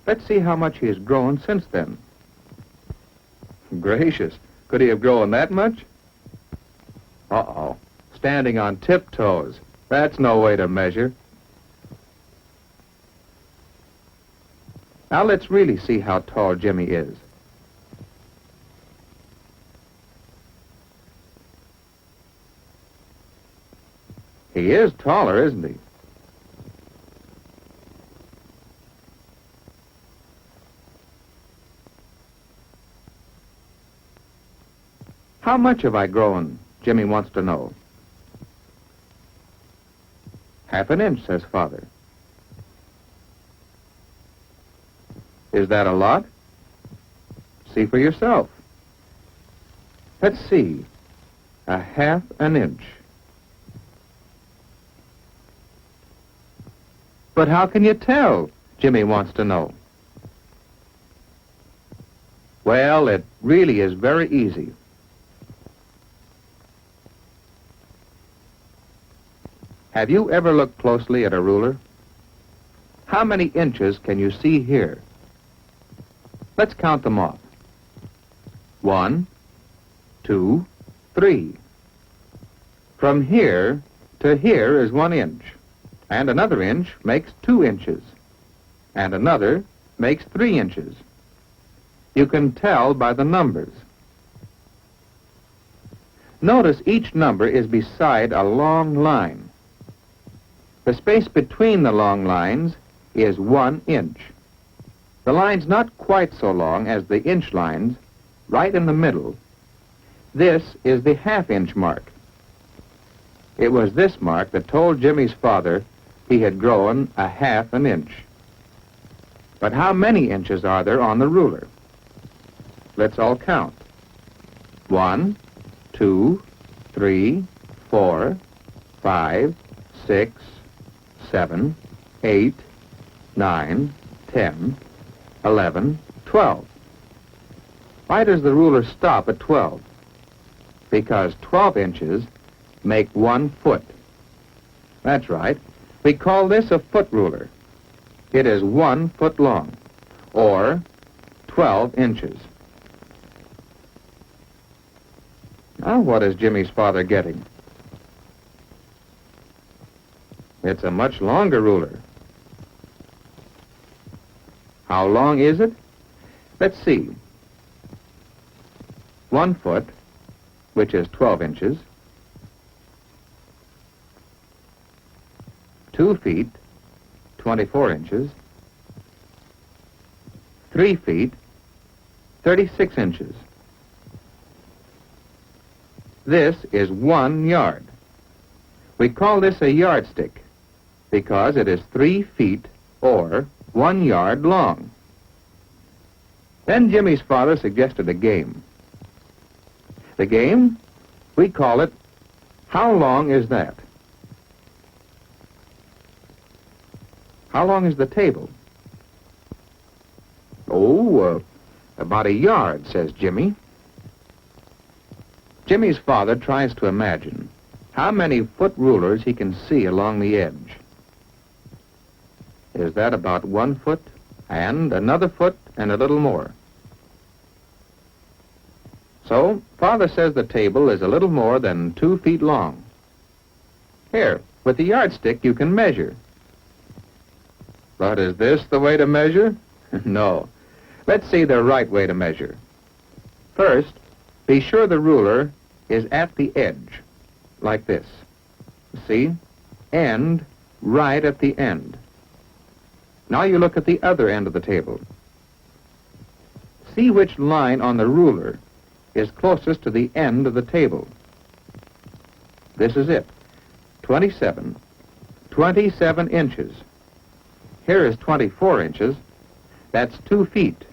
S8: Let's see how much he has grown since then. Gracious, could he have grown that much? Uh-oh, standing on tiptoes. That's no way to measure. Now let's really see how tall Jimmy is. He is taller, isn't he? How much have I grown? Jimmy wants to know. 1/2 inch, says Father. Is that a lot? See for yourself. Let's see. 1/2 inch. But how can you tell? Jimmy wants to know. Well, it really is very easy. Have you ever looked closely at a ruler? How many inches can you see here? Let's count them off. 1, 2, 3. From here to here is 1 inch, and another inch makes 2 inches, and another makes 3 inches. You can tell by the numbers. Notice each number is beside a long line. The space between the long lines is 1 inch. The line's not quite so long as the inch lines, right in the middle. This is the 1/2 inch mark. It was this mark that told Jimmy's father he had grown 1/2 inch. But how many inches are there on the ruler? Let's all count. 1, 2, 3, 4, 5, 6, 7, 8, 9, 10, 11, 12. Why does the ruler stop at 12? Because 12 inches make 1 foot. That's right. We call this a foot ruler. It is 1 foot long, or 12 inches. Now, what is Jimmy's father getting? It's a much longer ruler. How long is it? Let's see. 1 foot, which is 12 inches. 2 feet, 24 inches. 3 feet, 36 inches. This is 1 yard. We call this a yardstick because it is 3 feet or 1 yard long. Then Jimmy's father suggested a game. The game? We call it, how long is that? How long is the table? Oh, about a yard, says Jimmy. Jimmy's father tries to imagine how many foot rulers he can see along the edge. Is that about 1 foot, and another foot, and a little more? So, Father says the table is a little more than 2 feet long. Here, with the yardstick, you can measure. But is this the way to measure? No. Let's see the right way to measure. First, be sure the ruler is at the edge, like this. See? End, right at the end. Now you look at the other end of the table. See which line on the ruler is closest to the end of the table. This is it. 27. 27 inches. Here is 24 inches. That's 2 feet.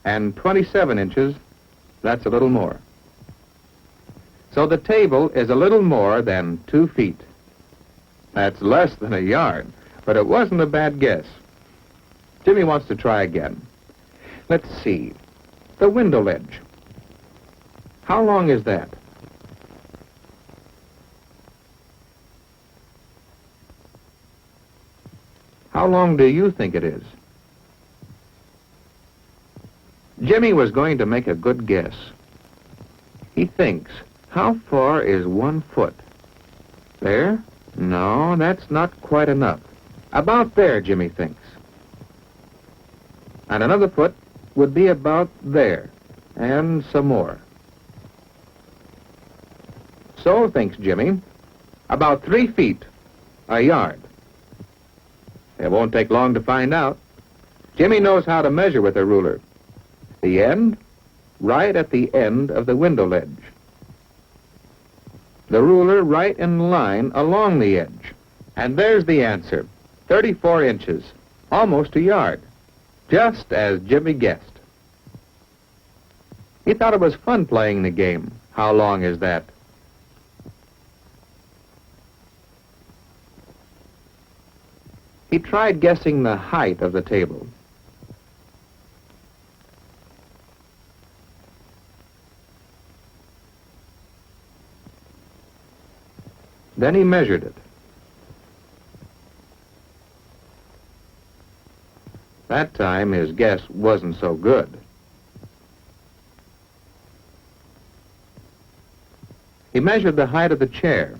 S8: And 27 inches, that's a little more. So the table is a little more than 2 feet. That's less than a yard, but it wasn't a bad guess. Jimmy wants to try again. Let's see. The window ledge. How long is that? How long do you think it is? Jimmy was going to make a good guess. He thinks, how far is 1 foot? There? No, that's not quite enough. About there, Jimmy thinks. And another foot would be about there, and some more. So, thinks Jimmy, about 3 feet, a yard. It won't take long to find out. Jimmy knows how to measure with a ruler. The end, right at the end of the window ledge. The ruler right in line along the edge. And there's the answer, 34 inches, almost a yard, just as Jimmy guessed. He thought it was fun playing the game. How long is that? He tried guessing the height of the table. Then he measured it. That time his guess wasn't so good. He measured the height of the chair.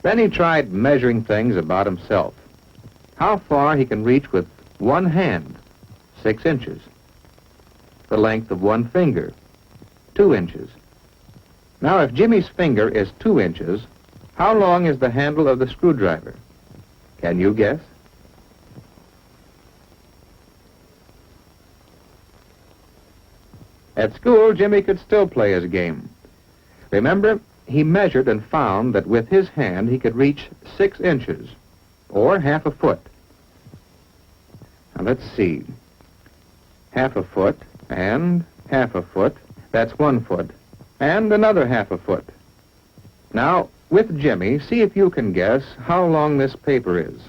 S8: Then he tried measuring things about himself. How far he can reach with one hand, 6 inches. The length of one finger, 2 inches. Now, if Jimmy's finger is 2 inches, how long is the handle of the screwdriver? Can you guess? At school, Jimmy could still play his game. Remember, he measured and found that with his hand he could reach 6 inches, or half a foot. Now, let's see. Half a foot, and half a foot, that's 1 foot. And another half a foot. Now, with Jimmy, see if you can guess how long this paper is.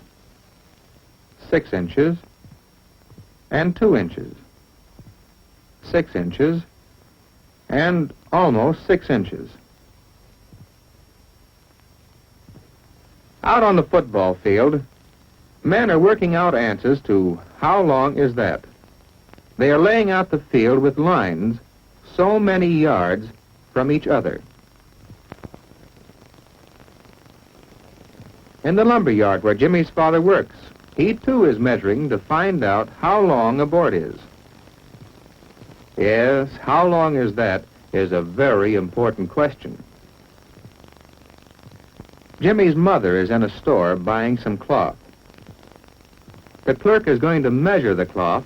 S8: 6 inches and 2 inches. 6 inches and almost 6 inches. Out on the football field, men are working out answers to how long is that. They are laying out the field with lines so many yards from each other. In the lumber yard where Jimmy's father works, he too is measuring to find out how long a board is. Yes, how long is that is a very important question. Jimmy's mother is in a store buying some cloth. The clerk is going to measure the cloth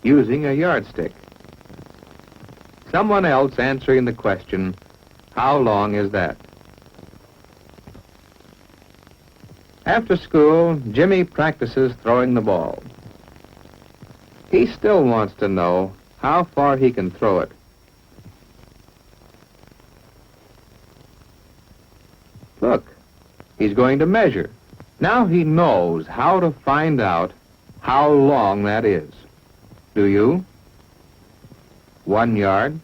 S8: using a yardstick. Someone else answering the question, how long is that? After school, Jimmy practices throwing the ball. He still wants to know how far he can throw it. Look, he's going to measure. Now he knows how to find out how long that is. Do you? 1 yard,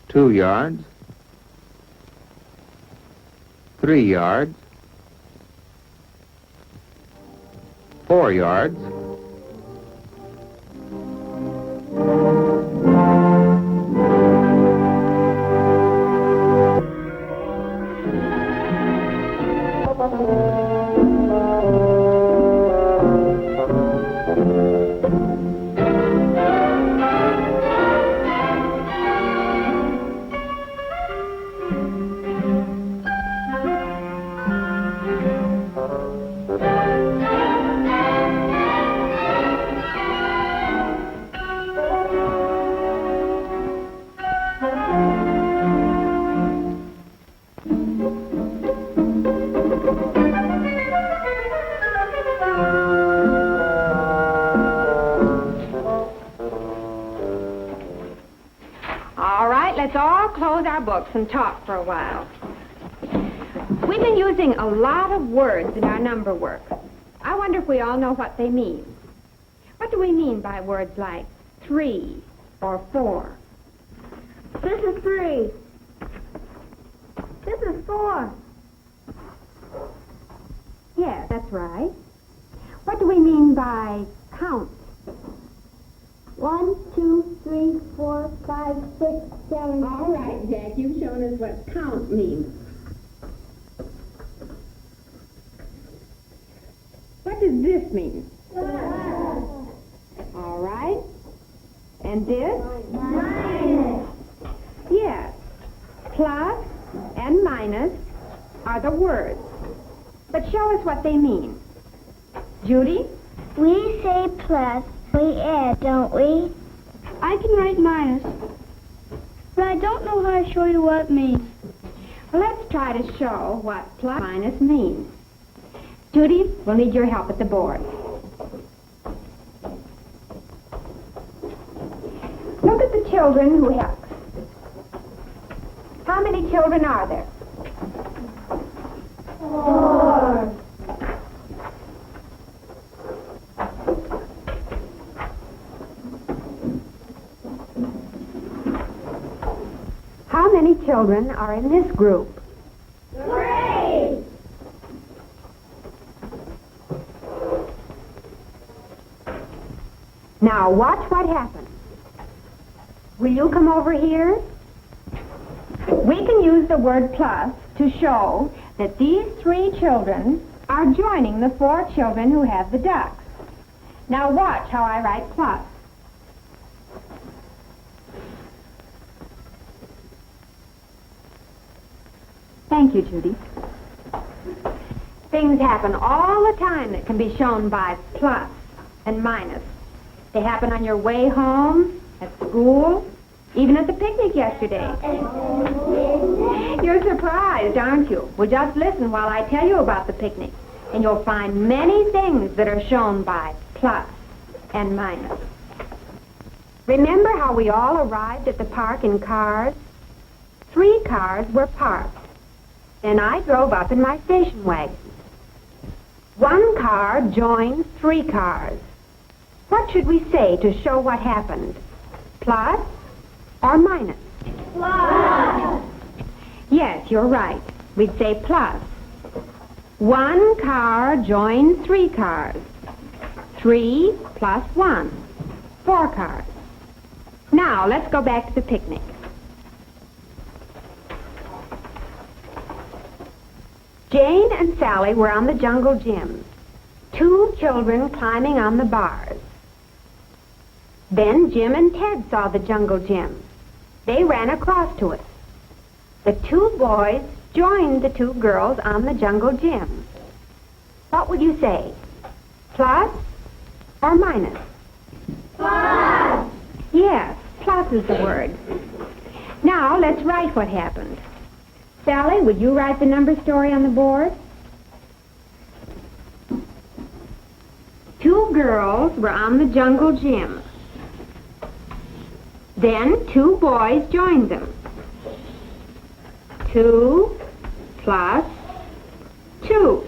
S8: 2 yards, 3 yards, 4 yards,
S9: right, let's all close our books and talk for a while. We've been using a lot of words in our number work. I wonder if we all know what they mean. What do we mean by words like 3 or 4?
S5: This is 3. This is 4.
S9: Yeah, that's right. What do we mean by count?
S5: 1, 2, 3, 4, 5, 6, 7.
S9: All right, Jack, you've shown us what count means. What does this mean? All right. And this?
S5: Minus.
S9: Yes. Plus and minus are the words. But show us what they mean. Judy?
S5: We say plus, we add, don't we? I can write minus, but I don't know how to show you what it means.
S9: Well, let's try to show what plus minus means. Judy, we'll need your help at the board. Look at the children who have. How many children are there?
S5: 4.
S9: How many children are in this group?
S5: 3.
S9: Now watch what happens. Will you come over here? We can use the word plus to show that these 3 children are joining the 4 children who have the ducks. Now watch how I write plus. Thank you, Judy. Things happen all the time that can be shown by plus and minus. They happen on your way home, at school, even at the picnic yesterday. You're surprised, aren't you? Well, just listen while I tell you about the picnic, and you'll find many things that are shown by plus and minus. Remember how we all arrived at the park in cars? 3 cars were parked. Then I drove up in my station wagon. 1 car joined 3 cars. What should we say to show what happened? Plus or minus?
S5: Plus.
S9: Yes, you're right. We'd say plus. 1 car joined 3 cars. 3 plus 1. 4 cars. Now, let's go back to the picnic. Jane and Sally were on the jungle gym. 2 children climbing on the bars. Then Jim and Ted saw the jungle gym. They ran across to it. The 2 boys joined the 2 girls on the jungle gym. What would you say? Plus or minus?
S5: Plus.
S9: Yes, plus is the word. Now, let's write what happened. Sally, would you write the number story on the board? 2 girls were on the jungle gym. Then 2 boys joined them. 2 plus 2.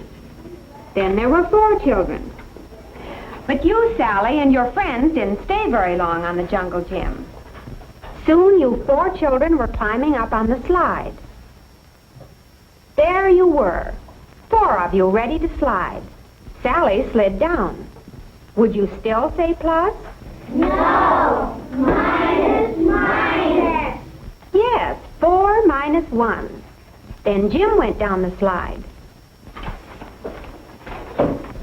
S9: Then there were 4 children. But you, Sally, and your friends didn't stay very long on the jungle gym. Soon you 4 children were climbing up on the slide. There you were, 4 of you ready to slide. Sally slid down. Would you still say plus?
S5: No. Minus, minus.
S9: Yes, 4 minus 1. Then Jim went down the slide.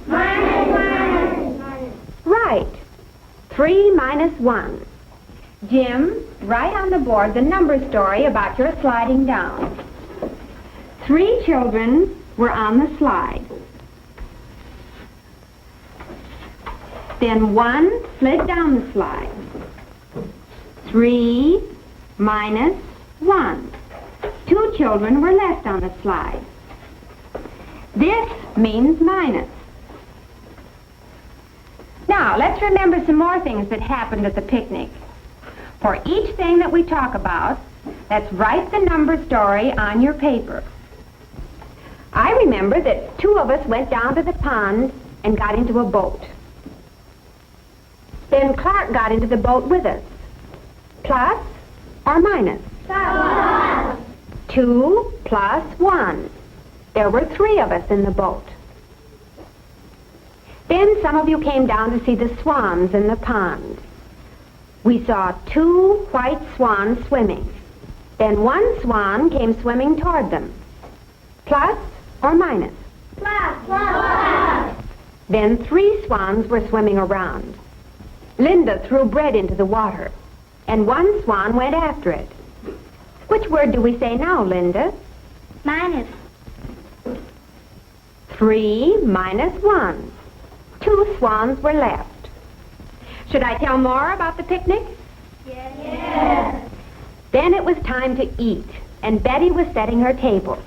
S5: Minus, minus.
S9: Right. 3 minus 1. Jim, write on the board the number story about your sliding down. 3 children were on the slide. Then 1 slid down the slide. 3 minus 1. 2 children were left on the slide. This means minus. Now, let's remember some more things that happened at the picnic. For each thing that we talk about, Let's write the number story on your paper. I remember that 2 of us went down to the pond and got into a boat. Then Clark got into the boat with us. Plus or minus? Plus. 2 plus 1. There were 3 of us in the boat. Then some of you came down to see the swans in the pond. We saw 2 white swans swimming. Then 1 swan came swimming toward them. Plus or minus? Plus. Then 3 swans were swimming around. Linda threw bread into the water, and 1 swan went after it. Which word do we say now, Linda?
S5: Minus.
S9: 3 minus 1. 2 swans were left. Should I tell more about the picnic?
S5: Yes.
S9: Then it was time to eat, and Betty was setting her table.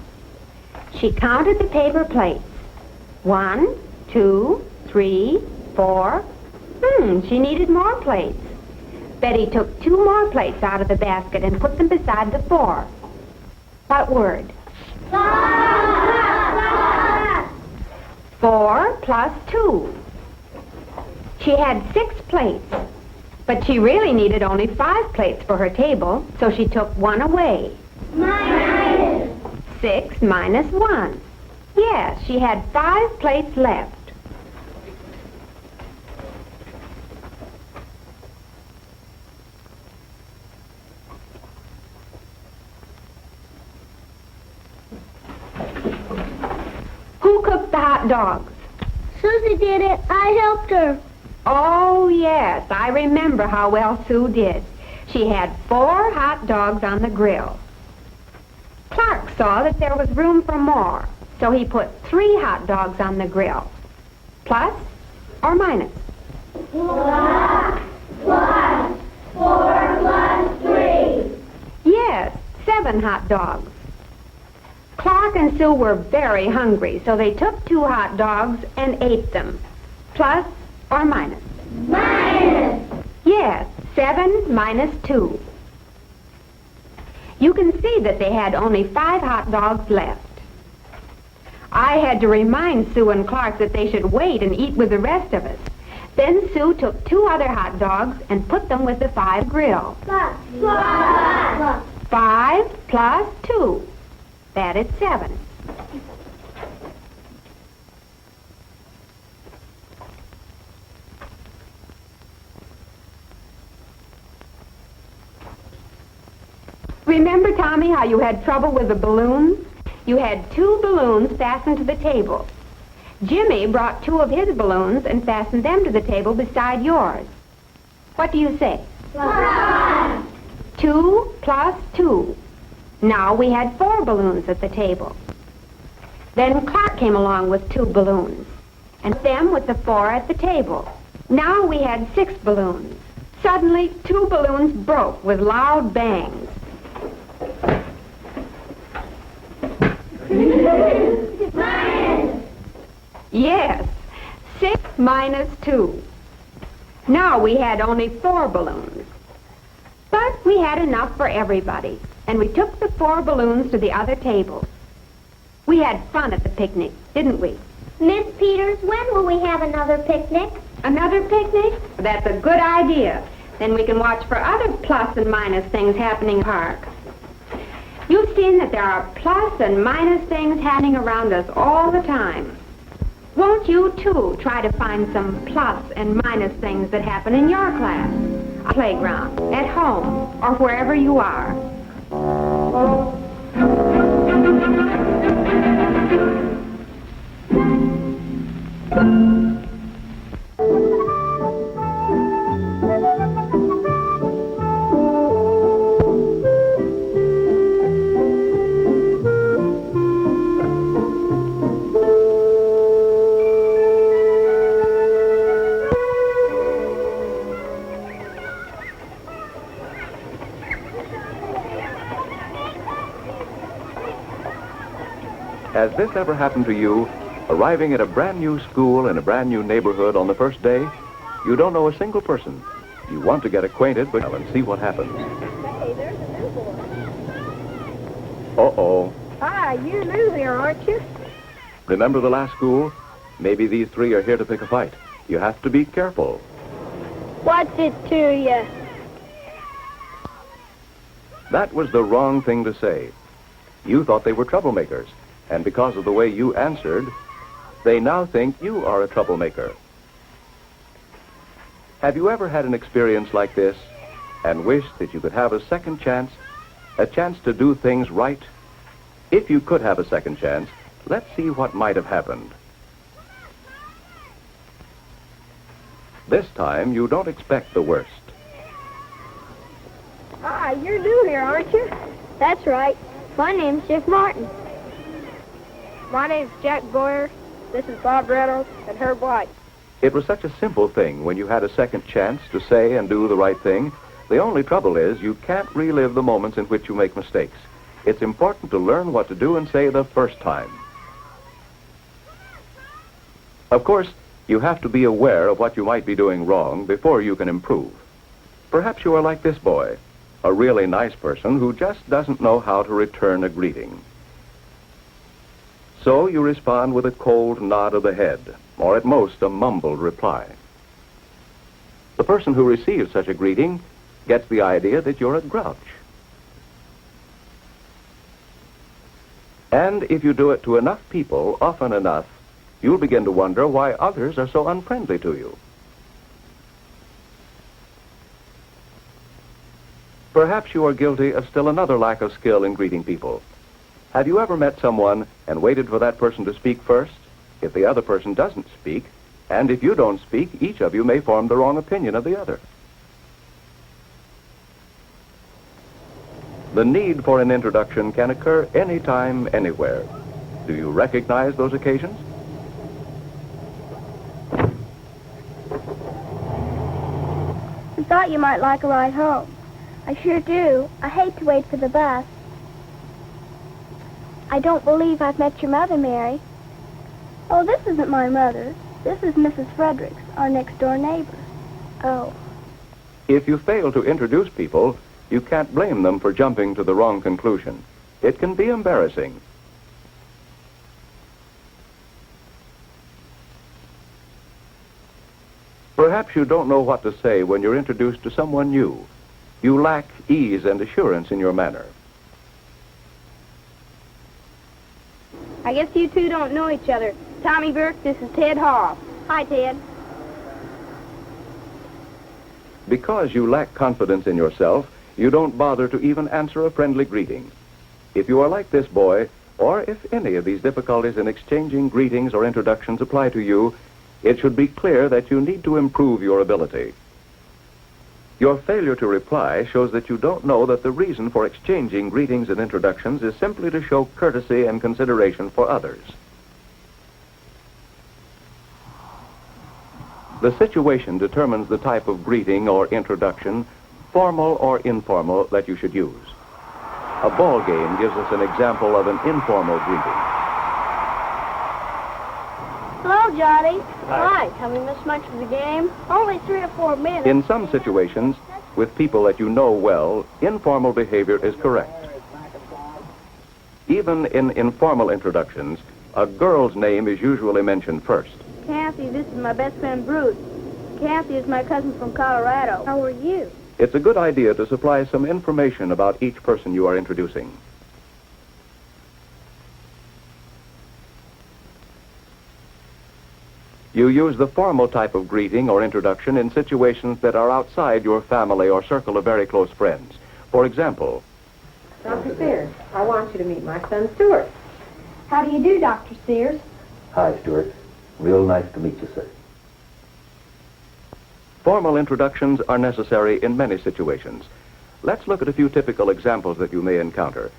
S9: She counted the paper plates. 1, 2, 3, 4. She needed more plates. Betty took 2 more plates out of the basket and put them beside the 4. What word?
S5: Plus.
S9: 4 plus 2. She had 6 plates, but she really needed only 5 plates for her table, so she took 1 away.
S5: Minus.
S9: 6 minus 1. Yes, she had 5 plates left. Who cooked the hot dogs?
S5: Susie did it. I helped her.
S9: Oh, yes, I remember how well Sue did. She had 4 hot dogs on the grill. Clark saw that there was room for more, so he put 3 hot dogs on the grill. Plus or minus?
S5: Plus. 4 plus 3.
S9: Yes, 7 hot dogs. Clark and Sue were very hungry, so they took 2 hot dogs and ate them. Plus or minus?
S5: Minus.
S9: Yes, 7 minus 2. You can see that they had only 5 hot dogs left. I had to remind Sue and Clark that they should wait and eat with the rest of us. Then Sue took 2 other hot dogs and put them with the 5 grill.
S5: Plus.
S9: 5 plus 2. That is 7. Remember, Tommy, how you had trouble with the balloons? You had 2 balloons fastened to the table. Jimmy brought 2 of his balloons and fastened them to the table beside yours. What do you say?
S5: Plus.
S9: 2 plus 2. Now we had 4 balloons at the table. Then Clark came along with 2 balloons, and them with the 4 at the table. Now we had 6 balloons. Suddenly, 2 balloons broke with loud bangs.
S5: Minus.
S9: Yes, 6 minus 2. Now we had only 4 balloons. But we had enough for everybody, and we took the 4 balloons to the other tables. We had fun at the picnic, didn't we?
S5: Miss Peters, when will we have another picnic?
S9: Another picnic? That's a good idea. Then we can watch for other plus and minus things happening in the park. You've seen that there are plus and minus things happening around us all the time. Won't you, too, try to find some plus and minus things that happen in your class, on the playground, at home, or wherever you are?
S10: Has this ever happened to you? Arriving at a brand new school in a brand new neighborhood on the first day? You don't know a single person. You want to get acquainted, but and see what happens. Uh-oh.
S5: Hi, you're new here, aren't you?
S10: Remember the last school? Maybe these three are here to pick a fight. You have to be careful.
S5: What's it to you?
S10: That was the wrong thing to say. You thought they were troublemakers, and because of the way you answered, they now think you are a troublemaker. Have you ever had an experience like this and wished that you could have a second chance, a chance to do things right? If you could have a second chance, let's see what might have happened. This time, you don't expect the worst.
S5: Hi, you're new here, aren't you? That's right. My name's Jeff Martin. My name's Jack Boyer. This is Bob Reynolds and Herb White.
S10: It was such a simple thing when you had a second chance to say and do the right thing. The only trouble is you can't relive the moments in which you make mistakes. It's important to learn what to do and say the first time. Of course, you have to be aware of what you might be doing wrong before you can improve. Perhaps you are like this boy, a really nice person who just doesn't know how to return a greeting. So you respond with a cold nod of the head, or at most a mumbled reply. The person who receives such a greeting gets the idea that you're a grouch. And if you do it to enough people often enough, you'll begin to wonder why others are so unfriendly to you. Perhaps you are guilty of still another lack of skill in greeting people. Have you ever met someone and waited for that person to speak first? If the other person doesn't speak, and if you don't speak, each of you may form the wrong opinion of the other. The need for an introduction can occur anytime, anywhere. Do you recognize those occasions?
S5: I thought you might like a ride home. I sure do. I hate to wait for the bus. I don't believe I've met your mother, Mary. Oh, this isn't my mother. This is Mrs. Fredericks, our next-door neighbor. Oh.
S10: If you fail to introduce people, you can't blame them for jumping to the wrong conclusion. It can be embarrassing. Perhaps you don't know what to say when you're introduced to someone new. You lack ease and assurance in your manner.
S5: I guess you two don't know each other. Tommy Burke, this is Ted Hall. Hi, Ted.
S10: Because you lack confidence in yourself, you don't bother to even answer a friendly greeting. If you are like this boy, or if any of these difficulties in exchanging greetings or introductions apply to you, it should be clear that you need to improve your ability. Your failure to reply shows that you don't know that the reason for exchanging greetings and introductions is simply to show courtesy and consideration for others. The situation determines the type of greeting or introduction, formal or informal, that you should use. A ball game gives us an example of an informal greeting.
S5: Hello, Johnny. Hi. Have we missed much of the game? Only 3 or 4 minutes.
S10: In some situations, with people that you know well, informal behavior is correct. Even in informal introductions, a girl's name is usually mentioned first.
S5: Kathy, this is my best friend, Bruce. Kathy is my cousin from Colorado. How are you?
S10: It's a good idea to supply some information about each person you are introducing. You use the formal type of greeting or introduction in situations that are outside your family or circle of very close friends. For example,
S9: Dr. Sears, I want you to meet my son, Stuart. How do you do, Dr. Sears?
S11: Hi, Stuart. Real nice to meet you, sir.
S10: formal introductions are necessary in many situations. Let's look at a few typical examples that you may encounter.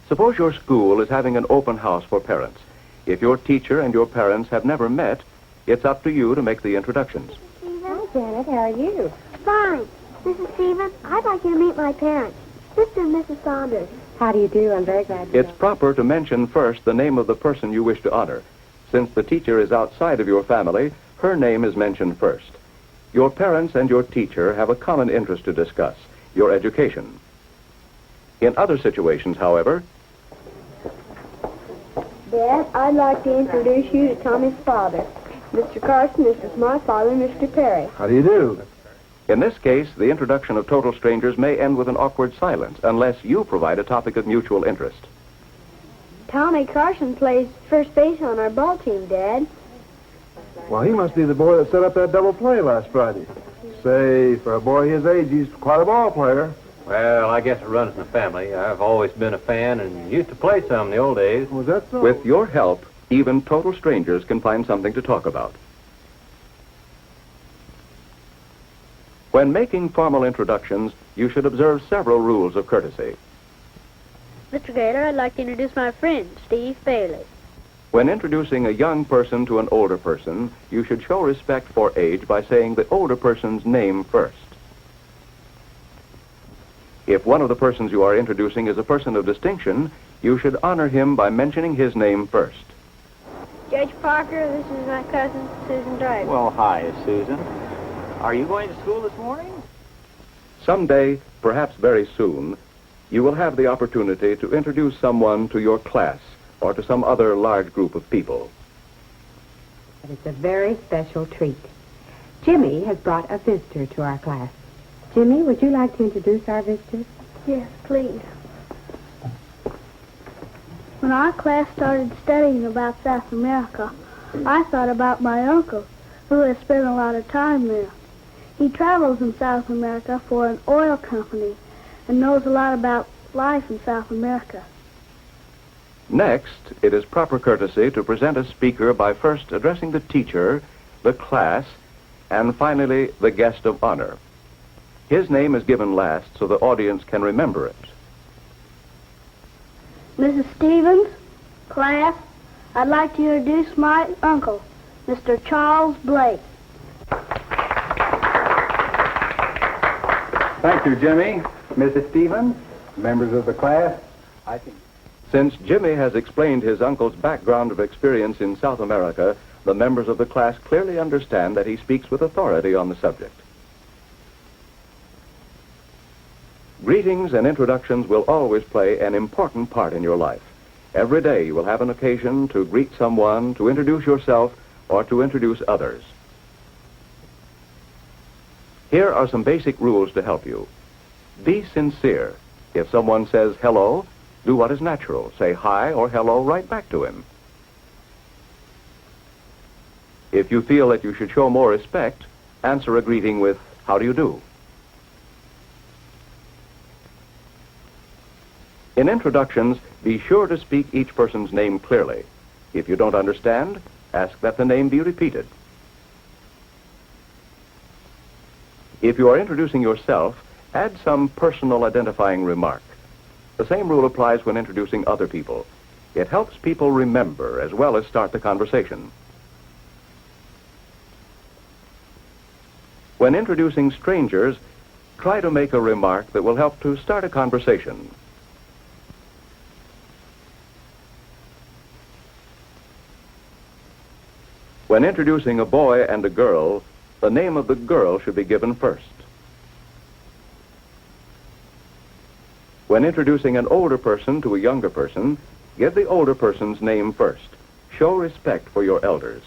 S10: Suppose your school is having an open house for parents. If your teacher and your parents have never met, it's up to you to make the introductions.
S5: Hi, Janet. How are you? Fine. Mrs. Stevens, I'd like you to meet my parents, Mr. and Mrs. Saunders.
S9: How do you do? I'm very glad to
S10: It's proper to mention first the name of the person you wish to honor. Since the teacher is outside of your family, her name is mentioned first. Your parents and your teacher have a common interest to discuss, your education. In other situations, however,
S5: Dad, I'd like to introduce you to Tommy's father. Mr. Carson, this is my father, Mr. Perry.
S6: How do you do?
S10: In this case, the introduction of total strangers may end with an awkward silence unless you provide a topic of mutual interest.
S5: Tommy Carson plays first base on our ball team, Dad.
S6: Well, he must be the boy that set up that double play last Friday. Say, for a boy his age, he's quite a ball player.
S12: Well, I guess it runs in the family. I've always been a fan and used to play some in the old days.
S6: Was that so?
S10: With your help, even total strangers can find something to talk about. When making formal introductions, you should observe several rules of courtesy.
S5: Mr. Gator, I'd like to introduce my friend, Steve Bailey.
S10: When introducing a young person to an older person, you should show respect for age by saying the older person's name first. If one of the persons you are introducing is a person of distinction, you should honor him by mentioning his name first.
S5: Judge Parker, this is my cousin, Susan Driver.
S13: Well, hi, Susan. Are you going to school this morning?
S10: Someday, perhaps very soon, you will have the opportunity to introduce someone to your class or to some other large group of people.
S9: It's a very special treat. Jimmy has brought a visitor to our class. Jimmy, would you like to introduce our visitor?
S5: Yes, please. When our class started studying about South America, I thought about my uncle, who has spent a lot of time there. He travels in South America for an oil company and knows a lot about life in South America.
S10: Next, it is proper courtesy to present a speaker by first addressing the teacher, the class, and finally the guest of honor. His name is given last so the audience can remember it.
S5: Mrs. Stevens, class, I'd like to introduce my uncle, Mr. Charles Blake.
S6: Thank you, Jimmy. Mrs. Stevens, members of the class, I think...
S10: Since Jimmy has explained his uncle's background of experience in South America, the members of the class clearly understand that he speaks with authority on the subject. Greetings and introductions will always play an important part in your life. Every day you will have an occasion to greet someone, to introduce yourself, or to introduce others. Here are some basic rules to help you. Be sincere. If someone says hello, do what is natural. Say hi or hello right back to him. If you feel that you should show more respect, answer a greeting with, how do you do? In introductions, be sure to speak each person's name clearly. If you don't understand, ask that the name be repeated. If you are introducing yourself, add some personal identifying remark. The same rule applies when introducing other people. It helps people remember as well as start the conversation. When introducing strangers, try to make a remark that will help to start a conversation. When introducing a boy and a girl, the name of the girl should be given first. When introducing an older person to a younger person, give the older person's name first. Show respect for your elders.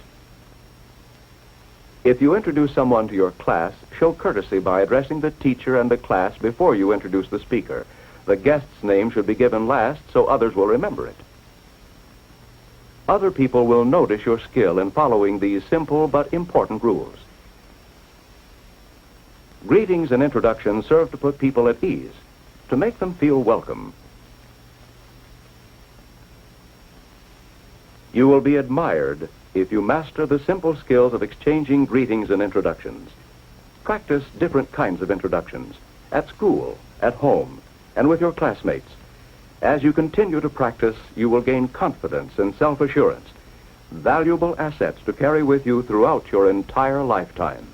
S10: If you introduce someone to your class, show courtesy by addressing the teacher and the class before you introduce the speaker. The guest's name should be given last so others will remember it. Other people will notice your skill in following these simple but important rules. Greetings and introductions serve to put people at ease, to make them feel welcome. You will be admired if you master the simple skills of exchanging greetings and introductions. Practice different kinds of introductions, at school, at home, and with your classmates. As you continue to practice, you will gain confidence and self-assurance, valuable assets to carry with you throughout your entire lifetime.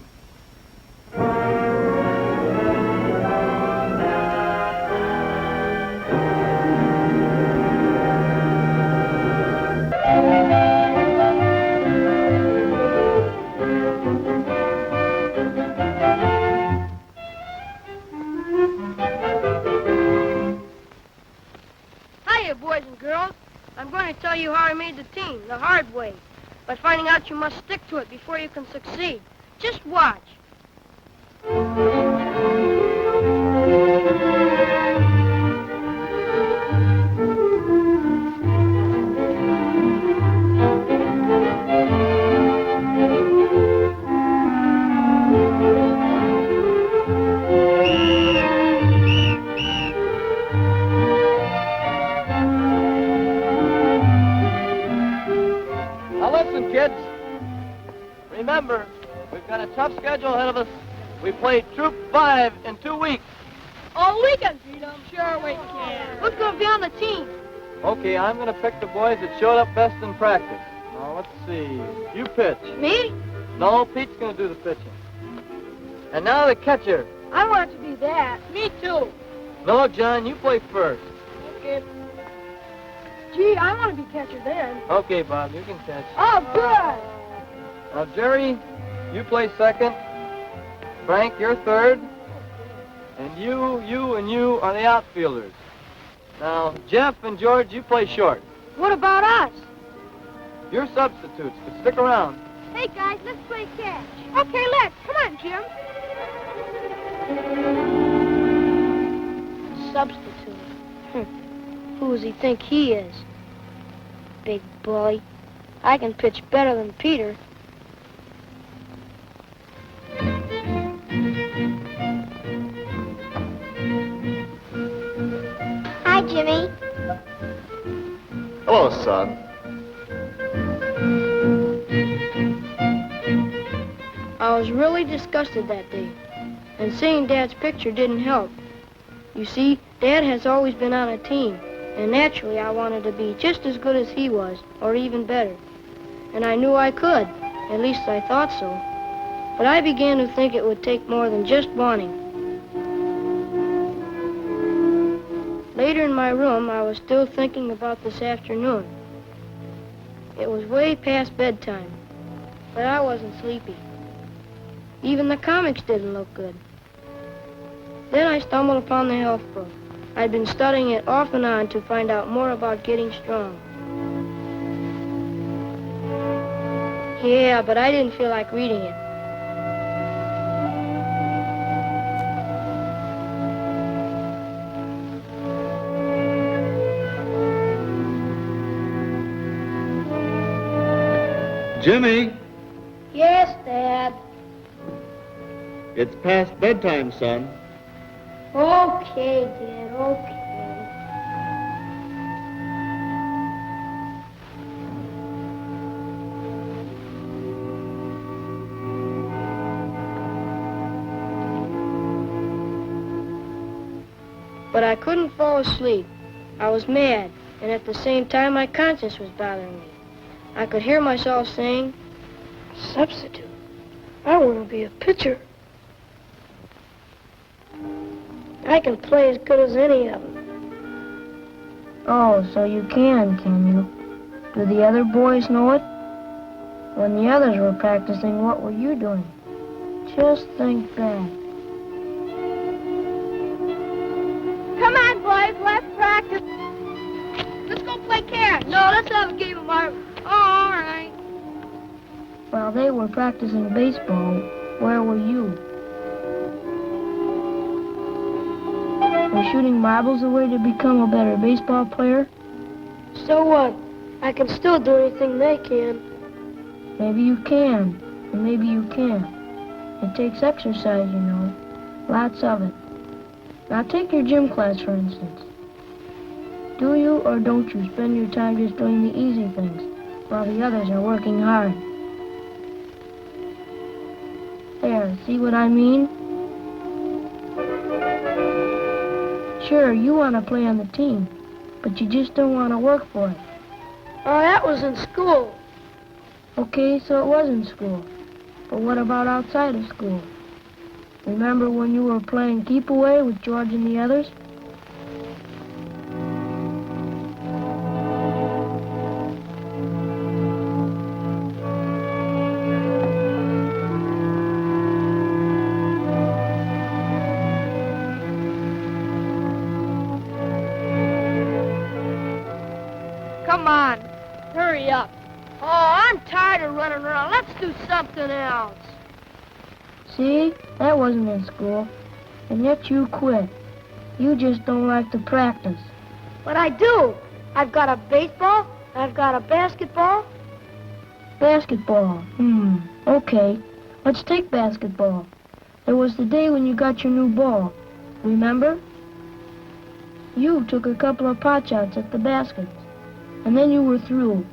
S5: Hiya, boys and girls.
S14: I'm going to tell you how I made the team, the hard way, by finding out you must stick to it before you can succeed. Just watch.
S15: Now listen, kids. Remember, we've got a tough schedule ahead of us. We play Troop 5 in 2 weeks.
S14: Oh, we can beat them. Sure we can. Who's going to be on the team?
S15: Okay, I'm going to pick the boys that showed up best in practice. Now, let's see. You pitch.
S14: Me?
S15: No, Pete's going to do the pitching. And now the catcher.
S14: I want to be that. Me too.
S15: No, John, you play first.
S14: Okay. Gee, I want to be catcher then.
S15: Okay, Bob, you can catch.
S14: Oh, good.
S15: Now, Jerry, you play second. Frank, you're third. And you are the outfielders. Now, Jeff and George, you play short.
S14: What about us?
S15: You're substitutes, but stick around.
S14: Hey, guys, let's play catch. Okay, let's. Come on, Jim.
S16: Substitute. Who does he think he is? Big bully. I can pitch better than Peter.
S17: Hi, Jimmy.
S6: Hello, son.
S16: I was really disgusted that day, and seeing Dad's picture didn't help. You see, Dad has always been on a team, and naturally I wanted to be just as good as he was, or even better. And I knew I could, at least I thought so. But I began to think it would take more than just wanting. Later in my room, I was still thinking about this afternoon. It was way past bedtime, but I wasn't sleepy. Even the comics didn't look good. Then I stumbled upon the health book. I'd been studying it off and on to find out more about getting strong. Yeah, but I didn't feel like reading it.
S15: Jimmy,
S16: Yes, Dad.
S15: it's past bedtime, son.
S16: Okay, Dad, okay. But I couldn't fall asleep. I was mad, and at the same time my conscience was bothering me. I could hear myself saying, substitute. I want to be a pitcher. I can play as good as any of them. Oh, so you can you? Do the other boys know it? When the others were practicing, what were you doing? Just think back.
S14: Come on, boys, let's practice. Let's go play catch. No, let's have a game of marbles. Oh, all right.
S16: While they were practicing baseball, where were you? Was shooting marbles a way to become a better baseball player? So what? I can still do anything they can. Maybe you can, and maybe you can't. It takes exercise, you know. Lots of it. Now take your gym class, for instance. Do you or don't you spend your time just doing the easy things while the others are working hard? There, see what I mean? Sure, you want to play on the team, but you just don't want to work for it. Oh, that was in school. Okay, so it was in school. But what about outside of school? Remember when you were playing keep away with George and the others?
S14: Come come on. Hurry up. Oh, I'm tired of running around. Let's do something else.
S16: See? That wasn't in school. And yet you quit. You just don't like to practice.
S14: But I do. I've got a baseball. I've got a basketball.
S16: Basketball. Okay. Let's take basketball. It was the day when you got your new ball. Remember? You took a couple of pot shots at the baskets. And then you were through.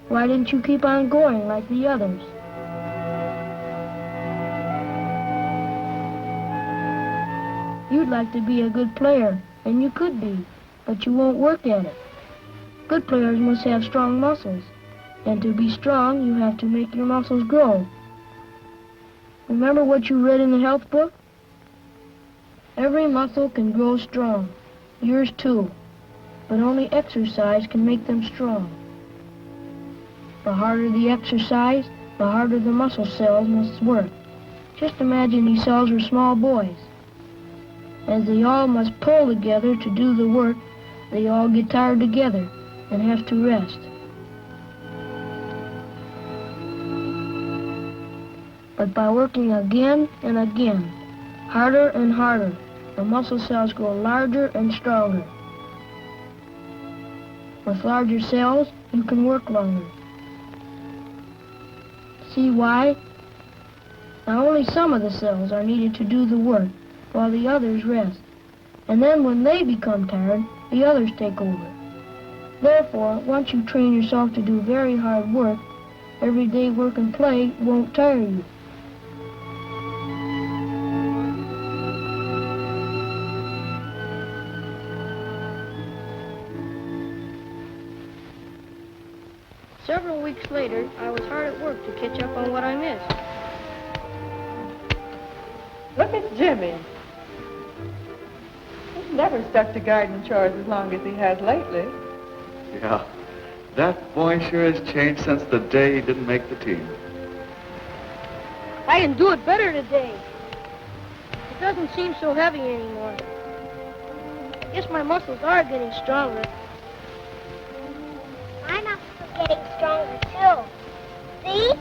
S16: Why didn't you keep on going like the others? You'd like to be a good player, and you could be, but you won't work at it. Good players must have strong muscles, and to be strong, you have to make your muscles grow. Remember what you read in the health book? Every muscle can grow strong, yours too, but only exercise can make them strong. The harder the exercise, the harder the muscle cells must work. Just imagine these cells were small boys. As they all must pull together to do the work, they all get tired together and have to rest. But by working again and again, harder and harder, the muscle cells grow larger and stronger. With larger cells, you can work longer. See why? Now only some of the cells are needed to do the work, while the others rest. And then when they become tired, the others take over. Therefore, once you train yourself to do very hard work, everyday work and play won't tire you. Several weeks later, I was hard at work to catch up on what I missed.
S4: Look at Jimmy. He's never stuck to garden chores as long as he has lately.
S17: Yeah, that boy sure has changed since the day he didn't make the team.
S16: I can do it better today. It doesn't seem so heavy anymore. I guess my muscles are getting stronger.
S14: My muscles are getting stronger, too. See?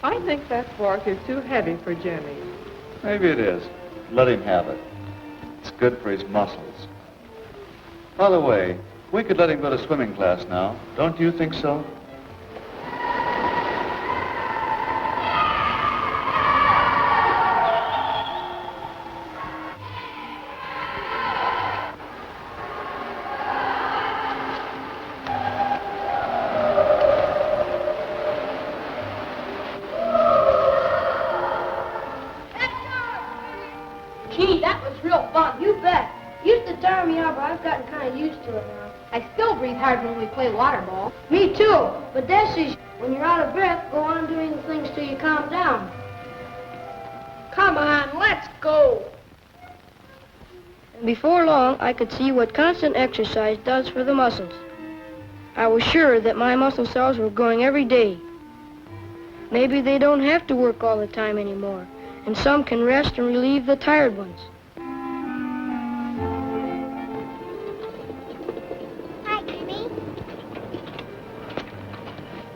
S4: I think that fork is too heavy for Jimmy.
S17: Maybe it is. Let him have it. It's good for his muscles. By the way, we could let him go to swimming class now. Don't you think so?
S16: Gee, that was real fun. You bet. Used to tire me out, but I've gotten kind of used to it now. I still breathe hard when we play water ball. Me too. But that's just when you're out of breath, go on doing things till you calm down. Come on, let's go. And before long, I could see what constant exercise does for the muscles. I was sure that my muscle cells were growing every day. Maybe they don't have to work all the time anymore, and some can rest and relieve the tired ones.
S14: Hi, Jimmy.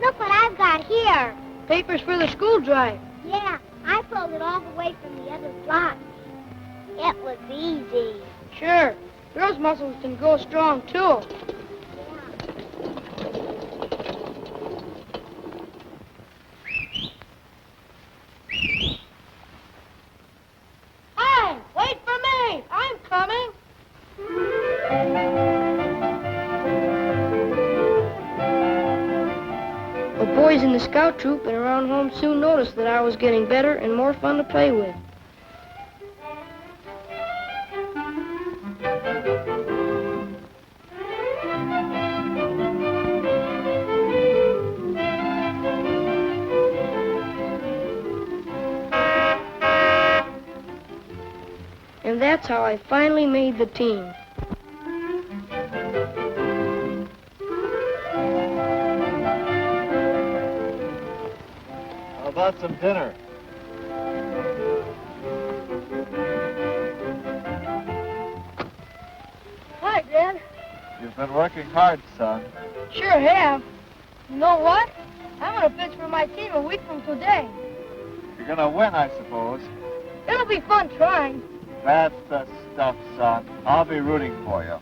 S14: Look what I've got here.
S16: Papers for the school drive.
S14: Yeah, I pulled it all the way from the other block. It was easy.
S16: Sure. Girls' muscles can grow strong, too.
S14: Hey, wait for me. I'm coming.
S16: The boys in the scout troop and around home soon noticed that I was getting better and more fun to play with. And that's how I finally made the team.
S17: How about some dinner?
S13: Been working hard, son.
S16: Sure have. You know what? I'm going to pitch for my team a week from today.
S13: You're gonna win, I suppose.
S16: It'll be fun trying.
S13: That's the stuff, son. I'll be rooting for you.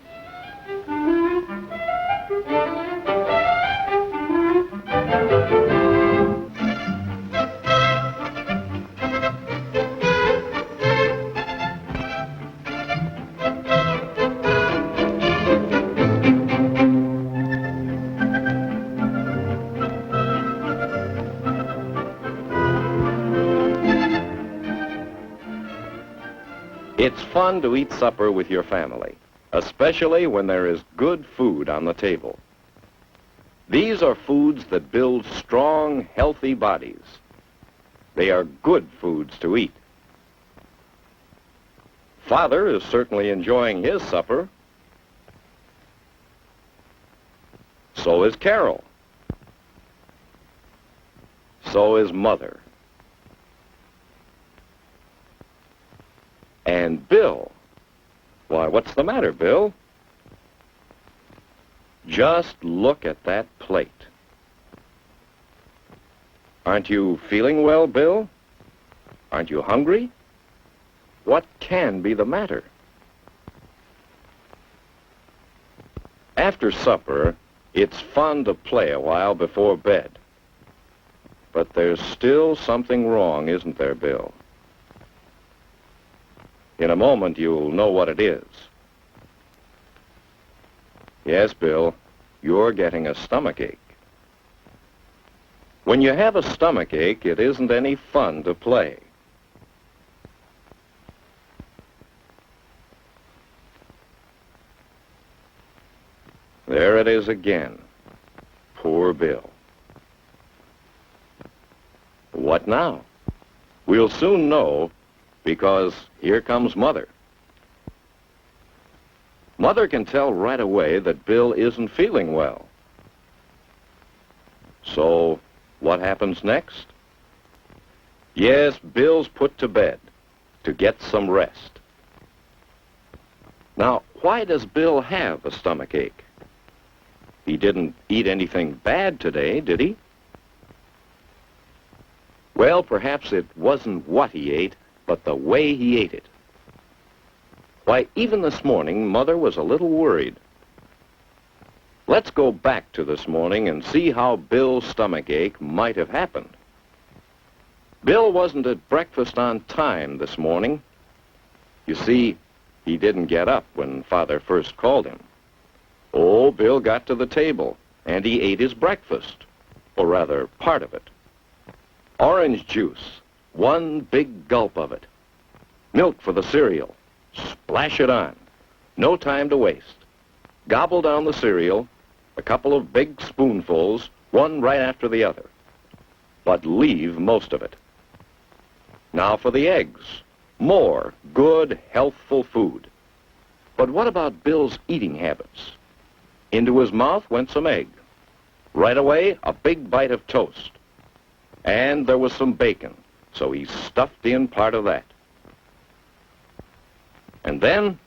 S10: It's fun to eat supper with your family, especially when there is good food on the table. These are foods that build strong, healthy bodies. They are good foods to eat. Father is certainly enjoying his supper. So is Carol. So is Mother. And Bill. Why, what's the matter, Bill? Just look at that plate. Aren't you feeling well, Bill? Aren't you hungry? What can be the matter? After supper, it's fun to play a while before bed. But there's still something wrong, isn't there, Bill? In a moment, you'll know what it is. Yes, Bill, you're getting a stomachache. When you have a stomachache, it isn't any fun to play. There it is again. Poor Bill. What now? We'll soon know, because here comes Mother. Mother can tell right away that Bill isn't feeling well. So, what happens next? Yes, Bill's put to bed to get some rest. Now, why does Bill have a stomachache? He didn't eat anything bad today, did he? Well, perhaps it wasn't what he ate, but the way he ate it. Why, even this morning, Mother was a little worried. Let's go back to this morning and see how Bill's stomachache might have happened. Bill wasn't at breakfast on time this morning. You see, he didn't get up when Father first called him. Oh, Bill got to the table, and he ate his breakfast, or rather, part of it. Orange juice. One big gulp of it. Milk for the cereal. Splash it on. No time to waste. Gobble down the cereal, a couple of big spoonfuls, one right after the other. But leave most of it. Now for the eggs. More good, healthful food. But what about Bill's eating habits? Into his mouth went some egg. Right away, a big bite of toast. And there was some bacon. So he stuffed in part of that. And then,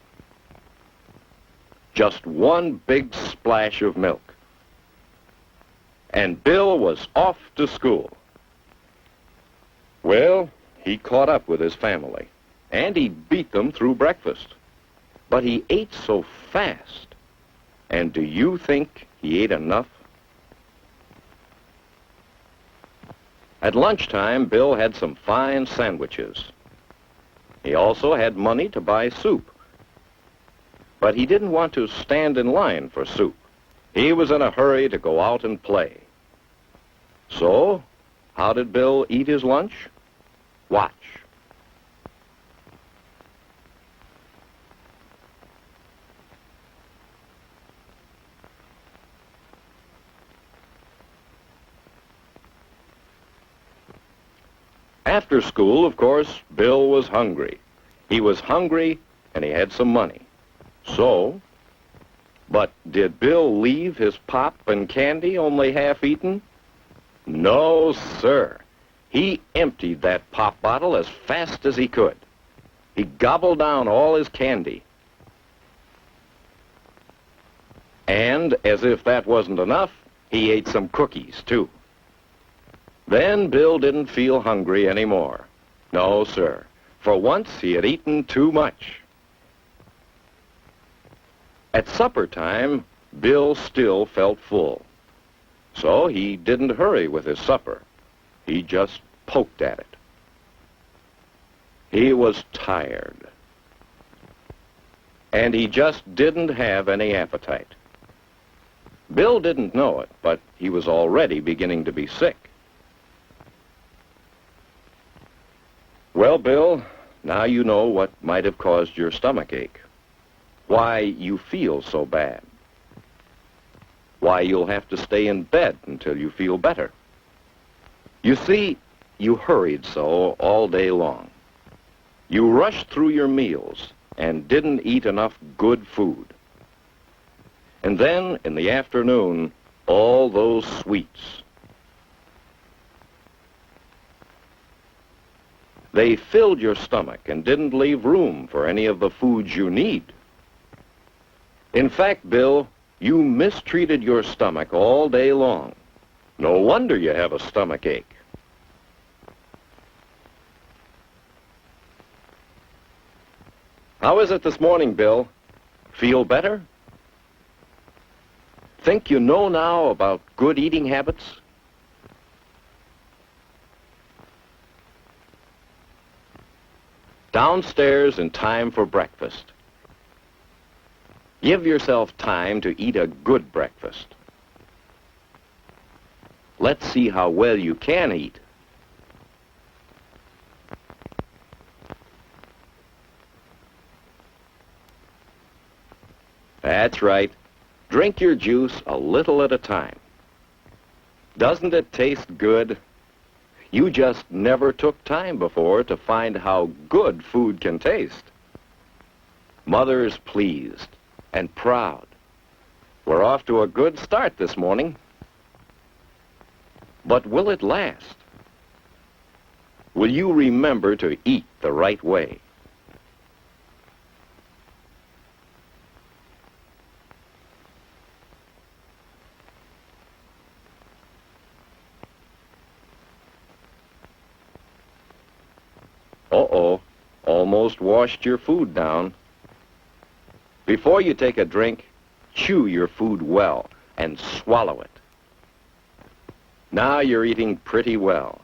S10: just one big splash of milk. And Bill was off to school. Well, he caught up with his family, and he beat them through breakfast. But he ate so fast. And do you think he ate enough? At lunchtime, Bill had some fine sandwiches. He also had money to buy soup. But he didn't want to stand in line for soup. He was in a hurry to go out and play. So, how did Bill eat his lunch? Watch. After school, of course, Bill was hungry. He was hungry, and he had some money. So, but did Bill leave his pop and candy only half-eaten? No, sir. He emptied that pop bottle as fast as he could. He gobbled down all his candy.
S18: And as if that wasn't enough, he ate some cookies, too. Then Bill didn't feel hungry anymore. No, sir. For once, he had eaten too much. At supper time, Bill still felt full. So he didn't hurry with his supper. He just poked at it. He was tired. And he just didn't have any appetite. Bill didn't know it, but he was already beginning to be sick. Well, Bill, now you know what might have caused your stomach ache. Why you feel so bad. Why you'll have to stay in bed until you feel better. You see, you hurried so all day long. You rushed through your meals and didn't eat enough good food. And then, in the afternoon, all those sweets. They filled your stomach and didn't leave room for any of the foods you need. In fact, Bill, you mistreated your stomach all day long. No wonder you have a stomach ache. How is it this morning, Bill? Feel better? Think you know now about good eating habits? Downstairs in time for breakfast. Give yourself time to eat a good breakfast. Let's see how well you can eat. That's right. Drink your juice a little at a time. Doesn't it taste good? You just never took time before to find how good food can taste. Mother's pleased and proud. We're off to a good start this morning. But will it last? Will you remember to eat the right way? Uh-oh, almost washed your food down. Before you take a drink, chew your food well and swallow it. Now you're eating pretty well.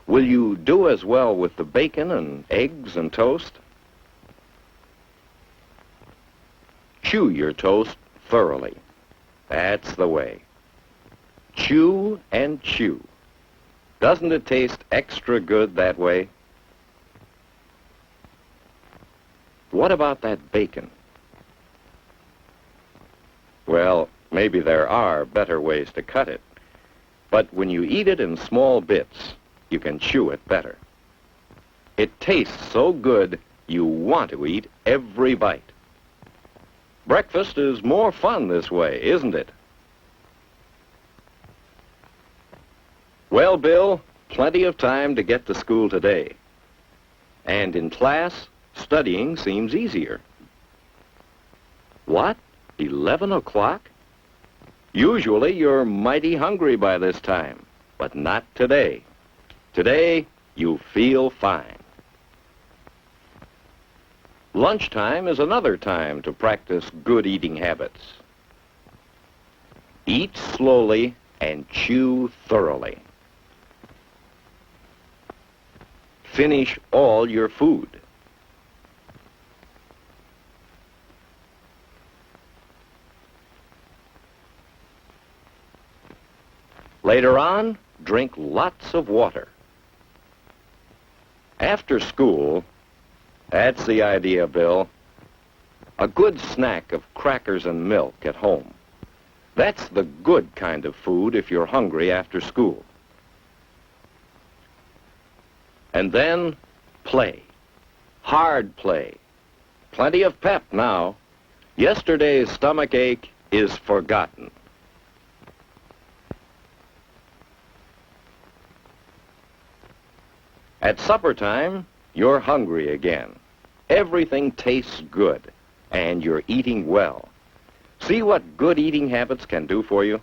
S18: Will you do as well with the bacon and eggs and toast? Chew your toast thoroughly. That's the way. Chew and chew. Doesn't it taste extra good that way? What about that bacon? Well, maybe there are better ways to cut it. But when you eat it in small bits, you can chew it better. It tastes so good, you want to eat every bite. Breakfast is more fun this way, isn't it? Well, Bill, plenty of time to get to school today. And in class, studying seems easier. What? 11 o'clock? Usually you're mighty hungry by this time, but not today. Today, you feel fine. Lunchtime is another time to practice good eating habits. Eat slowly and chew thoroughly. Finish all your food. Later on, drink lots of water. After school, that's the idea, Bill. A good snack of crackers and milk at home. That's the good kind of food if you're hungry after school. And then play. Hard play. Plenty of pep now. Yesterday's stomach ache is forgotten. At supper time, you're hungry again. Everything tastes good, and you're eating well. See what good eating habits can do for you?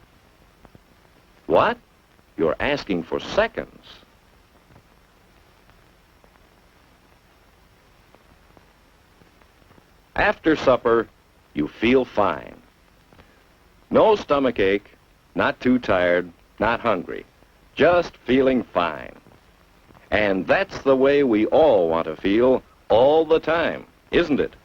S18: What? You're asking for seconds. After supper, you feel fine. No stomach ache, not too tired, not hungry, just feeling fine. And that's the way we all want to feel all the time, isn't it?